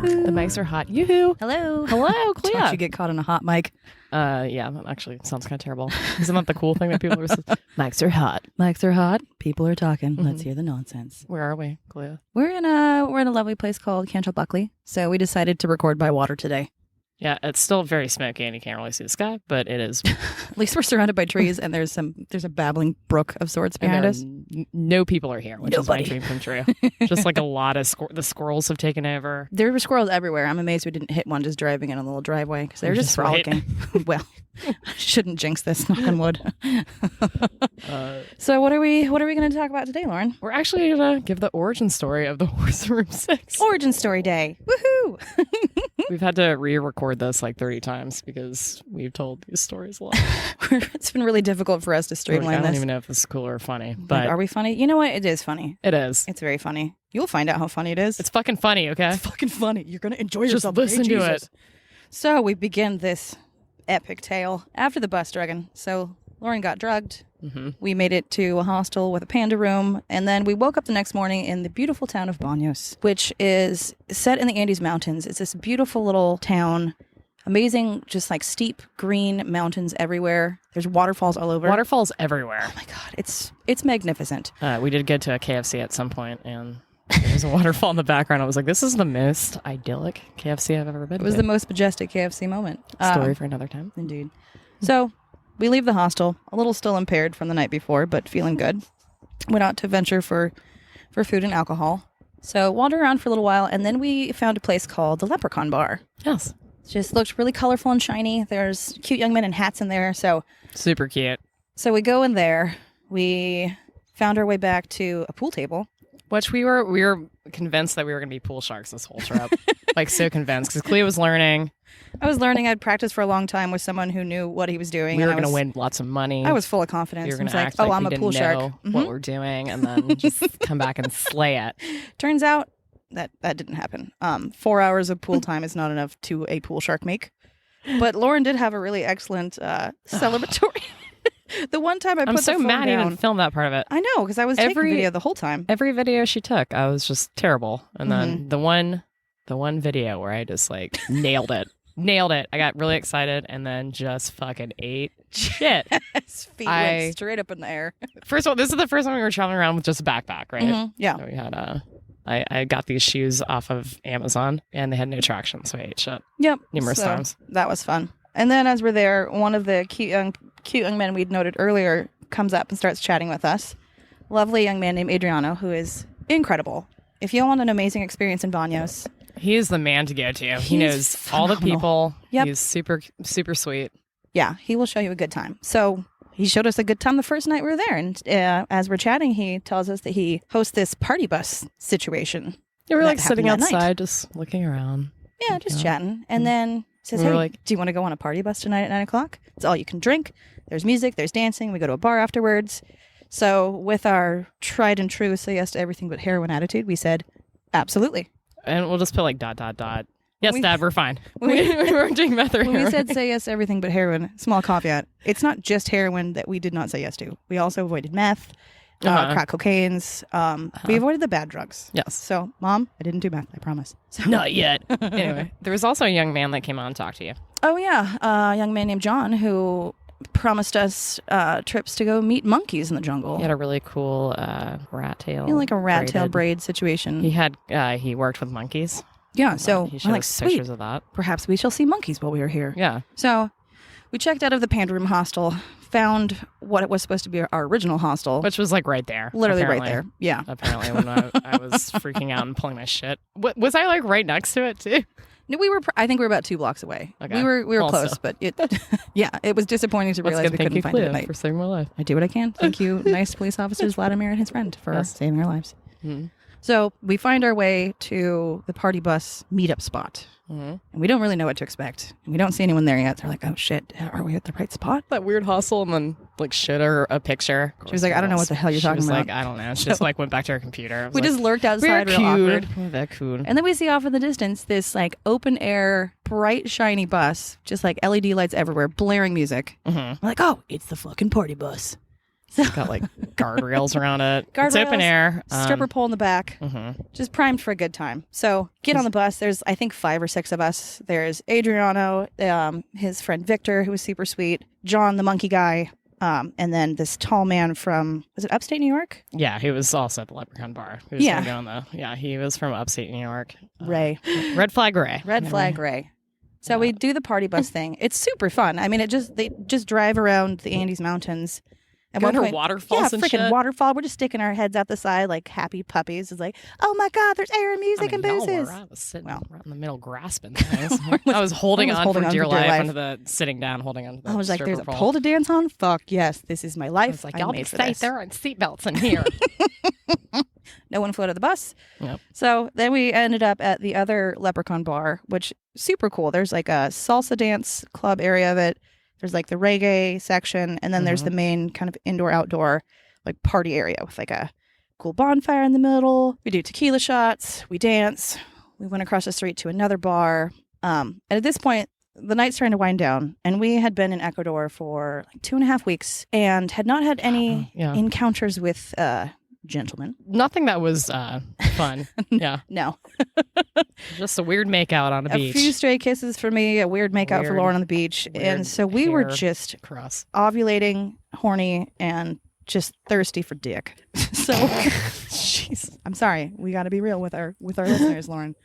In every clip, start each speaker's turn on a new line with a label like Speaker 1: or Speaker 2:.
Speaker 1: Woohoo.
Speaker 2: The mics are hot. Yoo-hoo.
Speaker 1: Hello.
Speaker 2: Hello, Clea.
Speaker 1: Don't you get caught on a hot mic?
Speaker 2: Yeah, that actually sounds kind of terrible. Isn't that the cool thing that people are saying? Mics are hot.
Speaker 1: Mics are hot. People are talking. Let's hear the nonsense.
Speaker 2: Where are we, Clea?
Speaker 1: We're in a lovely place called Cantrell Buckley. So we decided to record by water today.
Speaker 2: Yeah, it's still very smoky and you can't really see the sky, but it is.
Speaker 1: At least we're surrounded by trees and there's a babbling brook of sorts behind us.
Speaker 2: No people are here, which
Speaker 1: Nobody.
Speaker 2: is my dream come true. Just like a lot of the squirrels have taken over.
Speaker 1: There were squirrels everywhere. I'm amazed we didn't hit one just driving in a little driveway because they were just
Speaker 2: Just wait.
Speaker 1: frolicking. Well, shouldn't jinx this, knock on wood. So what are we going to talk about today, Lauren?
Speaker 2: We're actually going to give the origin story of the Horse Room 6.
Speaker 1: Origin story day. Woohoo!
Speaker 2: We've had to re-record this like 30 times because we've told these stories a lot.
Speaker 1: It's been really difficult for us to
Speaker 2: I
Speaker 1: streamline
Speaker 2: don't
Speaker 1: this.
Speaker 2: even know if this is cool or funny,
Speaker 1: Like,
Speaker 2: but
Speaker 1: are we funny? You know what? It is funny.
Speaker 2: it is.
Speaker 1: It's very funny. You'll find out how funny it is.
Speaker 2: It's fucking funny, okay?
Speaker 1: It's fucking funny. You're going to enjoy
Speaker 2: Just
Speaker 1: yourself.
Speaker 2: listen
Speaker 1: Hey,
Speaker 2: to
Speaker 1: Jesus.
Speaker 2: it.
Speaker 1: So we begin this epic tale after the bus drugging. So Lauren got drugged.
Speaker 2: Mm-hmm.
Speaker 1: We made it to a hostel with a panda room, and then we woke up the next morning in the beautiful town of Baños, which is set in the Andes Mountains. It's this beautiful little town, amazing, just like steep green mountains everywhere. There's waterfalls all over.
Speaker 2: Waterfalls everywhere.
Speaker 1: Oh my god, it's magnificent.
Speaker 2: We did get to a KFC at some point, and there was a waterfall in the background. I was like, this is the most idyllic KFC I've ever been
Speaker 1: It was
Speaker 2: to.
Speaker 1: the most majestic KFC moment.
Speaker 2: Story for another time.
Speaker 1: Indeed. So we leave the hostel, a little still impaired from the night before, but feeling good. Went out to venture for food and alcohol. So wandered around for a little while, and then we found a place called the Leprechaun Bar.
Speaker 2: Yes.
Speaker 1: It just looked really colorful and shiny. There's cute young men in hats in there. So
Speaker 2: Super cute.
Speaker 1: we go in there. We found our way back to a pool table.
Speaker 2: Which we were convinced that we were going to be pool sharks this whole trip. Like, so convinced. Because Clea was learning.
Speaker 1: I was learning. I'd practiced for a long time with someone who knew what he was doing.
Speaker 2: We
Speaker 1: and
Speaker 2: were
Speaker 1: I
Speaker 2: going to
Speaker 1: was-
Speaker 2: win lots of money.
Speaker 1: I was full of confidence.
Speaker 2: We were
Speaker 1: I
Speaker 2: going
Speaker 1: was
Speaker 2: to
Speaker 1: like,
Speaker 2: act
Speaker 1: oh,
Speaker 2: like
Speaker 1: I'm
Speaker 2: we
Speaker 1: a
Speaker 2: didn't
Speaker 1: pool shark.
Speaker 2: know
Speaker 1: Mhm.
Speaker 2: what we're doing, and then just come back and slay it.
Speaker 1: Turns out that didn't happen. 4 hours of pool time is not enough to a pool shark make. But Lauren did have a really excellent celebratory. The one time I
Speaker 2: I'm
Speaker 1: put
Speaker 2: so
Speaker 1: the phone
Speaker 2: mad he
Speaker 1: down.
Speaker 2: didn't film that part of it.
Speaker 1: I know, because I was taking
Speaker 2: Every-
Speaker 1: video the whole time.
Speaker 2: Every video she took, I was just terrible. And then the one video where I just like nailed it. I got really excited and then just fucking ate shit.
Speaker 1: His feet went straight up in the air.
Speaker 2: First of all, this is the first time we were traveling around with just a backpack, right?
Speaker 1: Mhm, yeah.
Speaker 2: So we had I got these shoes off of Amazon and they had no traction, so I ate shit
Speaker 1: Yep.
Speaker 2: numerous
Speaker 1: So
Speaker 2: times.
Speaker 1: That was fun. And then as we're there, one of the cute young men we'd noted earlier comes up and starts chatting with us. Lovely young man named Adriano, who is incredible. If you want an amazing experience in Baños,
Speaker 2: He is the man to go to. He
Speaker 1: He's
Speaker 2: knows all the
Speaker 1: phenomenal.
Speaker 2: people.
Speaker 1: Yep.
Speaker 2: He's super, super sweet.
Speaker 1: yeah, he will show you a good time. So he showed us a good time the first night we were there. And as we're chatting, he tells us that he hosts this party bus situation.
Speaker 2: You were
Speaker 1: That
Speaker 2: like sitting
Speaker 1: happened that night.
Speaker 2: outside, just looking around.
Speaker 1: Yeah, just chatting. And then says,
Speaker 2: We were
Speaker 1: hey,
Speaker 2: like-
Speaker 1: do you want to go on a party bus tonight at 9 o'clock? It's all you can drink. There's music, there's dancing. We go to a bar afterwards. So with our tried and true say yes to everything but heroin attitude, we said, absolutely.
Speaker 2: And we'll just put like ... Yes,
Speaker 1: We-
Speaker 2: Dad, we're fine.
Speaker 1: when
Speaker 2: We
Speaker 1: we-
Speaker 2: weren't doing meth or
Speaker 1: When we
Speaker 2: heroin.
Speaker 1: said say yes to everything but heroin, small caveat, it's not just heroin that we did not say yes to. We also avoided meth, crack cocaines. We avoided the bad drugs.
Speaker 2: Yes.
Speaker 1: So, Mom, I didn't do meth, I promise. So,
Speaker 2: Not yet. Anyway, there was also a young man that came on and talked to you.
Speaker 1: oh, yeah. A young man named John who promised us trips to go meet monkeys in the jungle.
Speaker 2: He had a really cool rat tail.
Speaker 1: You know, like a rat tail
Speaker 2: braided-
Speaker 1: braid situation.
Speaker 2: He worked with monkeys.
Speaker 1: Yeah, so
Speaker 2: he
Speaker 1: we're
Speaker 2: showed
Speaker 1: like,
Speaker 2: us
Speaker 1: sweet.
Speaker 2: pictures of that.
Speaker 1: Perhaps we shall see monkeys while we are here.
Speaker 2: Yeah.
Speaker 1: So we checked out of the Panda Room hostel, found what it was supposed to be our original hostel.
Speaker 2: Which was like right there.
Speaker 1: Literally
Speaker 2: apparently.
Speaker 1: right there. Yeah.
Speaker 2: Apparently, when I was freaking out and pulling my shit. Was I like right next to it too?
Speaker 1: No, I think we were about 2 blocks away.
Speaker 2: Okay.
Speaker 1: We were
Speaker 2: Well,
Speaker 1: close,
Speaker 2: still.
Speaker 1: but it was disappointing to
Speaker 2: Let's
Speaker 1: realize
Speaker 2: go
Speaker 1: we
Speaker 2: thank
Speaker 1: couldn't
Speaker 2: you,
Speaker 1: find it at
Speaker 2: Cleo,
Speaker 1: night.
Speaker 2: for saving my life.
Speaker 1: I do what I can. Thank you, nice police officers Vladimir and his friend for
Speaker 2: Yes.
Speaker 1: saving our lives.
Speaker 2: Mhm.
Speaker 1: So we find our way to the party bus meetup spot.
Speaker 2: Mhm.
Speaker 1: And we don't really know what to expect. And we don't see anyone there yet. They're like, oh shit, are we at the right spot?
Speaker 2: That weird hustle and then like showed her a picture.
Speaker 1: She was like, I don't know what the hell you're
Speaker 2: She
Speaker 1: talking
Speaker 2: was
Speaker 1: about.
Speaker 2: like, I don't know. She just like went back to her computer. I was
Speaker 1: We
Speaker 2: like,
Speaker 1: just lurked outside real awkward.
Speaker 2: Very cool.
Speaker 1: And then we see off in the distance this like open air, bright, shiny bus, just like LED lights everywhere, blaring music.
Speaker 2: Mhm.
Speaker 1: We're like, oh, it's the fucking party bus.
Speaker 2: It's got like guardrails around it. It's
Speaker 1: Guardrails,
Speaker 2: open air.
Speaker 1: Stripper pole in the back.
Speaker 2: Mhm.
Speaker 1: Just primed for a good time. So get on the bus. There's, I think, 5 or 6 of us. There's Adriano, his friend Victor, who was super sweet, John, the monkey guy, and then this tall man from, was it upstate New York?
Speaker 2: Yeah, he was also at the Leprechaun Bar. He was
Speaker 1: Yeah.
Speaker 2: gonna go on the, he was from upstate New York.
Speaker 1: Ray.
Speaker 2: Red Flag Ray.
Speaker 1: Red Flag Ray. So we do the party bus thing. It's super fun. I mean, they just drive around the Andes Mountains. At
Speaker 2: Go
Speaker 1: one
Speaker 2: to
Speaker 1: point,
Speaker 2: waterfalls and
Speaker 1: freaking
Speaker 2: shit.
Speaker 1: waterfall. We're just sticking our heads out the side like happy puppies. It's like, oh my God, there's air and music and
Speaker 2: y'all
Speaker 1: boozes.
Speaker 2: were. I was sitting
Speaker 1: Well.
Speaker 2: right in the middle grasping things. I was holding on for dear life onto the sitting down, holding on to the
Speaker 1: I was like, there's a
Speaker 2: stripper
Speaker 1: pole to dance on? Fuck yes, this is my
Speaker 2: I
Speaker 1: life.
Speaker 2: was like,
Speaker 1: I'm
Speaker 2: y'all
Speaker 1: made
Speaker 2: be
Speaker 1: for
Speaker 2: safe.
Speaker 1: this.
Speaker 2: There aren't seatbelts in here.
Speaker 1: No one floated the bus.
Speaker 2: Yep.
Speaker 1: So then we ended up at the other Leprechaun Bar, which super cool. There's like a salsa dance club area of it. There's like the reggae section, and then there's the main kind of indoor-outdoor like party area with like a cool bonfire in the middle. We do tequila shots. We dance. We went across the street to another bar. And at this point, the night's starting to wind down, and we had been in Ecuador for like 2.5 weeks and had not had any
Speaker 2: Yeah.
Speaker 1: encounters with gentlemen.
Speaker 2: Nothing that was fun. Yeah.
Speaker 1: No.
Speaker 2: Just a weird makeout on a beach.
Speaker 1: A few stray kisses for me, a weird makeout for
Speaker 2: Weird-
Speaker 1: Lauren on the beach.
Speaker 2: weird
Speaker 1: And so we were
Speaker 2: hair
Speaker 1: just
Speaker 2: cross.
Speaker 1: ovulating, horny, and just thirsty for dick. So jeez. I'm sorry. We got to be real with our listeners, Lauren.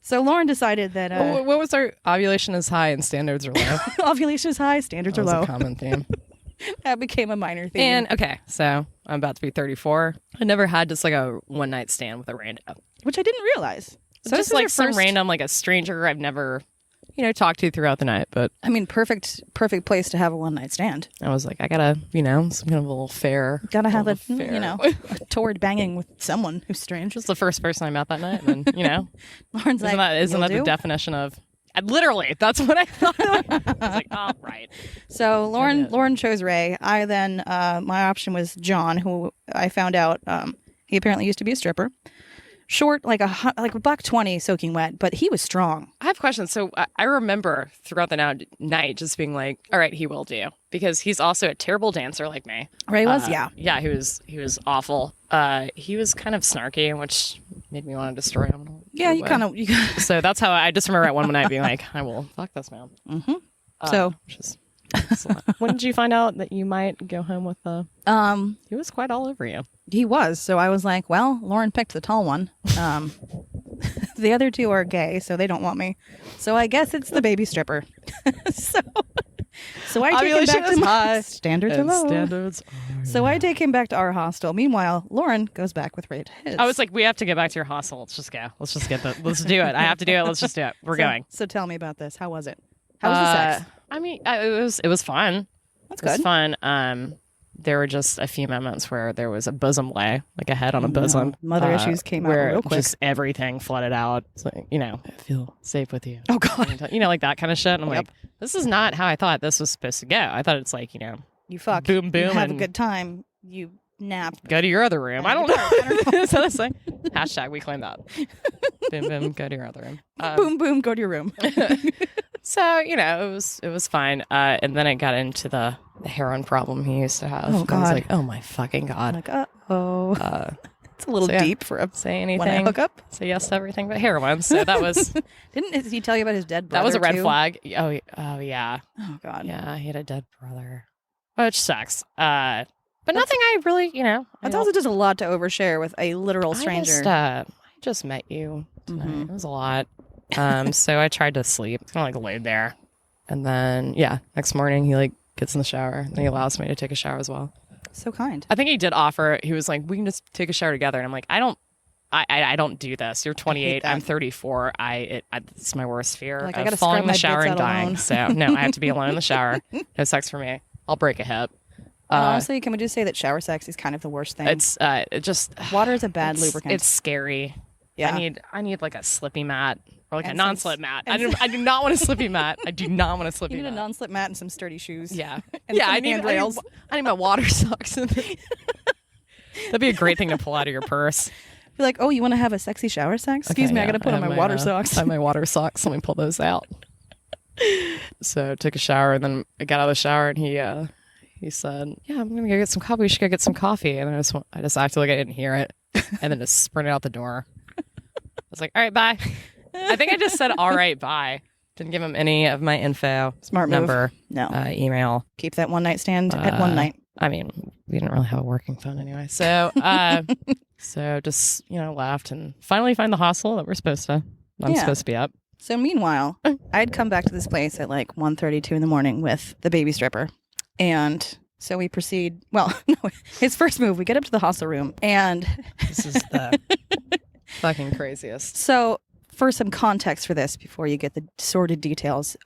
Speaker 1: So Lauren decided that
Speaker 2: What was our ovulation is high and standards are low?
Speaker 1: ovulation is high, standards
Speaker 2: That
Speaker 1: are
Speaker 2: was
Speaker 1: low.
Speaker 2: a common theme.
Speaker 1: That became a minor theme.
Speaker 2: And okay, so I'm about to be 34. I never had just like a one night stand with a rando.
Speaker 1: which I didn't realize.
Speaker 2: So
Speaker 1: this
Speaker 2: just
Speaker 1: is
Speaker 2: like
Speaker 1: your
Speaker 2: some
Speaker 1: first-
Speaker 2: random, like a stranger I've never, talked to throughout the night. But
Speaker 1: I mean, perfect place to have a one night stand.
Speaker 2: I was like, I gotta, some kind of a little fair.
Speaker 1: Gotta have a,
Speaker 2: little fair.
Speaker 1: a toward banging with someone who's strange.
Speaker 2: Just the first person I met that night. And then,
Speaker 1: Lauren's
Speaker 2: isn't
Speaker 1: like,
Speaker 2: that
Speaker 1: "You'll
Speaker 2: the
Speaker 1: do?"
Speaker 2: definition of? Literally, that's what I thought. I was like, oh, right.
Speaker 1: So
Speaker 2: Yeah.
Speaker 1: Lauren chose Ray. I then my option was John, who I found out he apparently used to be a stripper. Short, like a $120 soaking wet, but he was strong.
Speaker 2: I have questions. So I remember throughout the night just being like, all right, he will do. Because he's also a terrible dancer like me.
Speaker 1: Ray was, yeah.
Speaker 2: Yeah, he was awful. He was kind of snarky, which made me want to destroy him. in a
Speaker 1: Yeah,
Speaker 2: weird
Speaker 1: you
Speaker 2: way.
Speaker 1: kind of.
Speaker 2: So that's how I just remember at one night being like, I will fuck this man.
Speaker 1: Mm-hmm. So,
Speaker 2: which is excellent. When did you find out that you might go home with he was quite all over you.
Speaker 1: he was. So I was like, well, Lauren picked the tall one. The other two are gay, so they don't want me. So I guess it's the baby stripper. So I take him back to my standards are low.
Speaker 2: Standards.
Speaker 1: So I take him back to our hostel. Meanwhile, Lauren goes back with Ray to his.
Speaker 2: I was like, we have to get back to your hostel. Let's just go. Let's just let's do it. I have to do it. Let's just do it. We're going.
Speaker 1: So tell me about this. How was it? How was the sex?
Speaker 2: I mean, it was fun.
Speaker 1: That's
Speaker 2: It was
Speaker 1: good.
Speaker 2: fun. There were just a few moments where there was a bosom lay, like a head on a bosom.
Speaker 1: Mother issues came out
Speaker 2: where
Speaker 1: real quick.
Speaker 2: just everything flooded out. It's like, I feel safe with you.
Speaker 1: Oh God,
Speaker 2: Like that kind of shit. And I'm
Speaker 1: Yep.
Speaker 2: like, this is not how I thought this was supposed to go. I thought it's like,
Speaker 1: you fuck.
Speaker 2: boom, boom,
Speaker 1: You have a
Speaker 2: and-
Speaker 1: good time. You nap.
Speaker 2: go to your other room. I don't know. Is that a saying? Hashtag we claim that. Boom, boom, go to your other room.
Speaker 1: Boom, boom. Go to your room.
Speaker 2: So it was fine. And then I got into the heroin problem he used to have.
Speaker 1: Oh,
Speaker 2: I was
Speaker 1: God.
Speaker 2: like, oh my fucking God.
Speaker 1: Like, oh, it's a little
Speaker 2: so yeah.
Speaker 1: deep for a
Speaker 2: Say
Speaker 1: when I
Speaker 2: anything.
Speaker 1: hook up.
Speaker 2: Say yes to everything but heroin. So that was
Speaker 1: Didn't he tell you about his dead brother?
Speaker 2: that was a red
Speaker 1: too?
Speaker 2: flag. Oh yeah.
Speaker 1: Oh God.
Speaker 2: Yeah, he had a dead brother. Which sucks. But nothing I really,
Speaker 1: That's also just a lot to overshare with a literal stranger.
Speaker 2: I just met you tonight.
Speaker 1: Mhm.
Speaker 2: It was a lot. So I tried to sleep. Kind of like laid there. And then, next morning he gets in the shower and he allows me to take a shower as well.
Speaker 1: So kind.
Speaker 2: I think he did offer. He was like, we can just take a shower together. And I'm like, I don't do this. You're 28.
Speaker 1: that.
Speaker 2: I'm 34. It's my worst fear
Speaker 1: Like, I
Speaker 2: of
Speaker 1: gotta
Speaker 2: falling in the
Speaker 1: scrub my
Speaker 2: shower
Speaker 1: bits
Speaker 2: and
Speaker 1: out
Speaker 2: dying.
Speaker 1: alone.
Speaker 2: So no, I have to be alone in the shower. No sex for me. I'll break a hip.
Speaker 1: Honestly, can we just say that shower sex is kind of the worst thing?
Speaker 2: It's it just
Speaker 1: Water is a bad lubricant.
Speaker 2: It's scary.
Speaker 1: yeah.
Speaker 2: I need like a slippy mat or like
Speaker 1: And
Speaker 2: a non-slip
Speaker 1: some-
Speaker 2: mat.
Speaker 1: and
Speaker 2: I do not want a slippy mat. I do not want a slippy
Speaker 1: you need a
Speaker 2: mat.
Speaker 1: non-slip mat and some sturdy shoes.
Speaker 2: Yeah.
Speaker 1: And
Speaker 2: yeah,
Speaker 1: some
Speaker 2: I need
Speaker 1: handrails.
Speaker 2: I need my water socks. That'd be a great thing to pull out of your purse.
Speaker 1: Be like, oh, you want to have a sexy shower sex? Excuse me, I got to put on
Speaker 2: have
Speaker 1: my water
Speaker 2: I
Speaker 1: socks.
Speaker 2: have my water socks. Let me pull those out. So I took a shower and then I got out of the shower and he he said, "Yeah, I'm gonna go get some coffee. We should go get some coffee." And I just acted like I didn't hear it, and then just sprinted out the door. I was like, "All right, bye." I think I just said, "All right, bye." Didn't give him any of my info,
Speaker 1: Smart move.
Speaker 2: number,
Speaker 1: No.
Speaker 2: email.
Speaker 1: Keep that one night stand at one night.
Speaker 2: I mean, we didn't really have a working phone anyway, so so just left and finally find the hostel that we're supposed to. I'm supposed to be up.
Speaker 1: So meanwhile, I'd come back to this place at like 1:32 in the morning with the baby stripper. And so we proceed. Well, no, his first move, we get up to the hostel room. And
Speaker 2: This is the fucking craziest.
Speaker 1: so for some context for this, before you get the sordid details,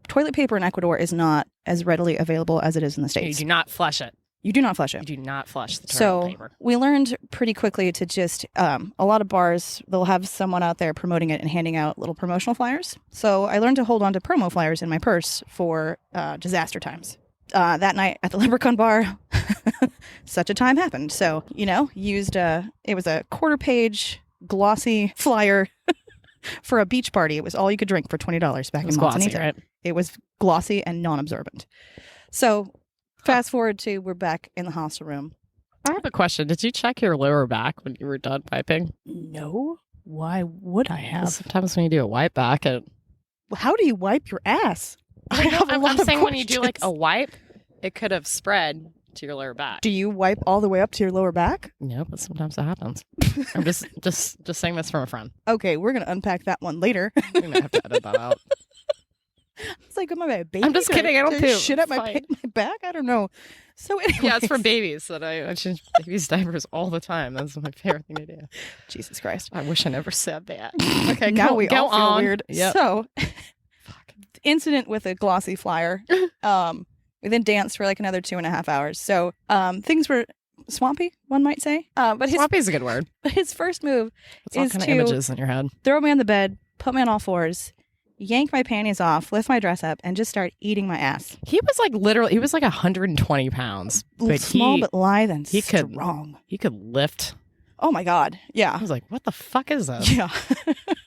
Speaker 1: toilet paper in Ecuador is not as readily available as it is in the
Speaker 2: You
Speaker 1: States.
Speaker 2: do not flush it.
Speaker 1: You do not flush
Speaker 2: You
Speaker 1: it.
Speaker 2: do not flush the toilet
Speaker 1: So
Speaker 2: paper.
Speaker 1: we learned pretty quickly to just, a lot of bars, they'll have someone out there promoting it and handing out little promotional flyers. So I learned to hold on to promo flyers in my purse for disaster times. That night at the Leprechaun Bar, such a time happened. So, used it was a quarter-page glossy flyer for a beach party. It was all you could drink for $20 back
Speaker 2: It was
Speaker 1: in
Speaker 2: glossy,
Speaker 1: Montanita.
Speaker 2: right?
Speaker 1: It was glossy and non-absorbent. So fast forward to we're back in the hostel room.
Speaker 2: I have a question. Did you check your lower back when you were done wiping?
Speaker 1: No. Why would I have?
Speaker 2: Sometimes when you do a wipe back,
Speaker 1: How do you wipe your ass? I have a lot
Speaker 2: I'm
Speaker 1: of
Speaker 2: saying when you do like a
Speaker 1: questions.
Speaker 2: wipe, it could have spread to your lower back.
Speaker 1: Do you wipe all the way up to your lower back?
Speaker 2: No, but sometimes it happens. I'm just saying this from a friend.
Speaker 1: Okay, we're gonna unpack that one later.
Speaker 2: We might have to edit that out.
Speaker 1: It's like, am I a baby?
Speaker 2: I'm just
Speaker 1: to-
Speaker 2: kidding, I don't
Speaker 1: to
Speaker 2: do
Speaker 1: shit at my
Speaker 2: fight.
Speaker 1: back. I don't know. So anyway,
Speaker 2: Yeah, it's for babies that I change babies' diapers all the time. That's my favorite thing to do.
Speaker 1: Jesus Christ.
Speaker 2: I wish I never said that. Okay,
Speaker 1: Now
Speaker 2: go,
Speaker 1: we
Speaker 2: go
Speaker 1: all feel
Speaker 2: on.
Speaker 1: weird.
Speaker 2: Yep.
Speaker 1: So, incident with a glossy flyer. We then danced for like another 2.5 hours. So things were swampy, one might say. But
Speaker 2: Sloppy's a good word.
Speaker 1: his first move
Speaker 2: It's all
Speaker 1: is
Speaker 2: kind of
Speaker 1: to
Speaker 2: images in your head.
Speaker 1: throw me on the bed, put me on all fours, yank my panties off, lift my dress up, and just start eating my ass.
Speaker 2: He was like 120 pounds. But
Speaker 1: Small
Speaker 2: he,
Speaker 1: but lithe and
Speaker 2: he could-
Speaker 1: strong.
Speaker 2: he could lift.
Speaker 1: Oh my God.
Speaker 2: I
Speaker 1: Yeah.
Speaker 2: was like, what the fuck is this?
Speaker 1: Yeah.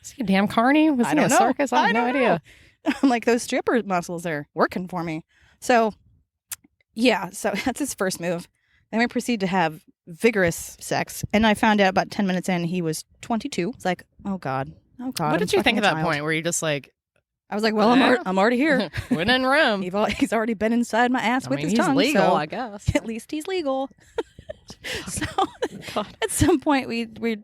Speaker 2: Is he a damn carny? Was
Speaker 1: I
Speaker 2: he
Speaker 1: don't
Speaker 2: a
Speaker 1: know.
Speaker 2: circus? I have no
Speaker 1: don't
Speaker 2: idea.
Speaker 1: know. I'm like, those stripper muscles are working for me. So, yeah. So that's his first move. Then we proceed to have vigorous sex. And I found out about 10 minutes in, he was 22. It's like, oh God. Oh God.
Speaker 2: What
Speaker 1: I'm
Speaker 2: did you think
Speaker 1: fucking
Speaker 2: at
Speaker 1: a
Speaker 2: that
Speaker 1: child.
Speaker 2: point? Were you just like,
Speaker 1: I was like, well, I'm already here.
Speaker 2: when in Rome?
Speaker 1: He's already been inside my ass
Speaker 2: I
Speaker 1: with
Speaker 2: mean,
Speaker 1: his
Speaker 2: he's
Speaker 1: tongue.
Speaker 2: legal,
Speaker 1: so
Speaker 2: I guess.
Speaker 1: at least he's legal. So
Speaker 2: God.
Speaker 1: at some point we're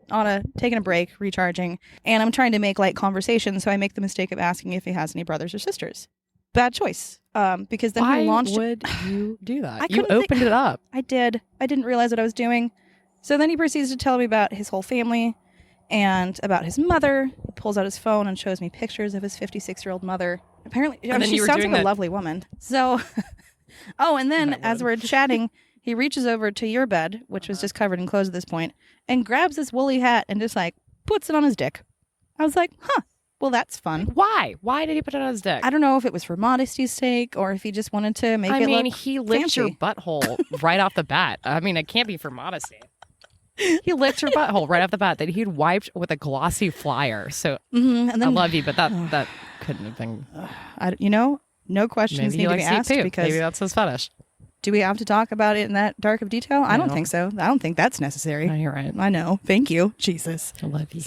Speaker 1: taking a break, recharging, and I'm trying to make light conversation. So I make the mistake of asking if he has any brothers or sisters. Bad choice. Because then
Speaker 2: Why
Speaker 1: he launched.
Speaker 2: would you do that?
Speaker 1: I
Speaker 2: You
Speaker 1: couldn't
Speaker 2: opened it up.
Speaker 1: I did. I didn't realize what I was doing. So then he proceeds to tell me about his whole family and about his mother. He pulls out his phone and shows me pictures of his 56-year-old mother. Apparently,
Speaker 2: And then
Speaker 1: she
Speaker 2: you were
Speaker 1: sounds
Speaker 2: doing
Speaker 1: like a
Speaker 2: that-
Speaker 1: lovely woman. So, and then
Speaker 2: I
Speaker 1: as
Speaker 2: would.
Speaker 1: we're chatting, he reaches over to your bed, which was just covered in clothes at this point, and grabs this woolly hat and just like puts it on his dick. I was like, huh, well, that's fun.
Speaker 2: Why? Why did he put it on his dick?
Speaker 1: I don't know if it was for modesty's sake or if he just wanted to make
Speaker 2: I
Speaker 1: it
Speaker 2: mean,
Speaker 1: look
Speaker 2: he licked your
Speaker 1: fancy.
Speaker 2: butthole right off the bat. I mean, it can't be for modesty. He licked your butthole right off the bat that he'd wiped with a glossy flyer. So
Speaker 1: Mhm, and
Speaker 2: I
Speaker 1: then
Speaker 2: love you, but that couldn't have been.
Speaker 1: no questions
Speaker 2: Maybe
Speaker 1: need
Speaker 2: he
Speaker 1: to be
Speaker 2: likes
Speaker 1: asked
Speaker 2: deep poop.
Speaker 1: because
Speaker 2: Maybe that's his fetish.
Speaker 1: do we have to talk about it in that dark of detail? I don't
Speaker 2: No.
Speaker 1: think so. I don't think that's necessary.
Speaker 2: No, you're right.
Speaker 1: I know. Thank you. Jesus.
Speaker 2: I love you.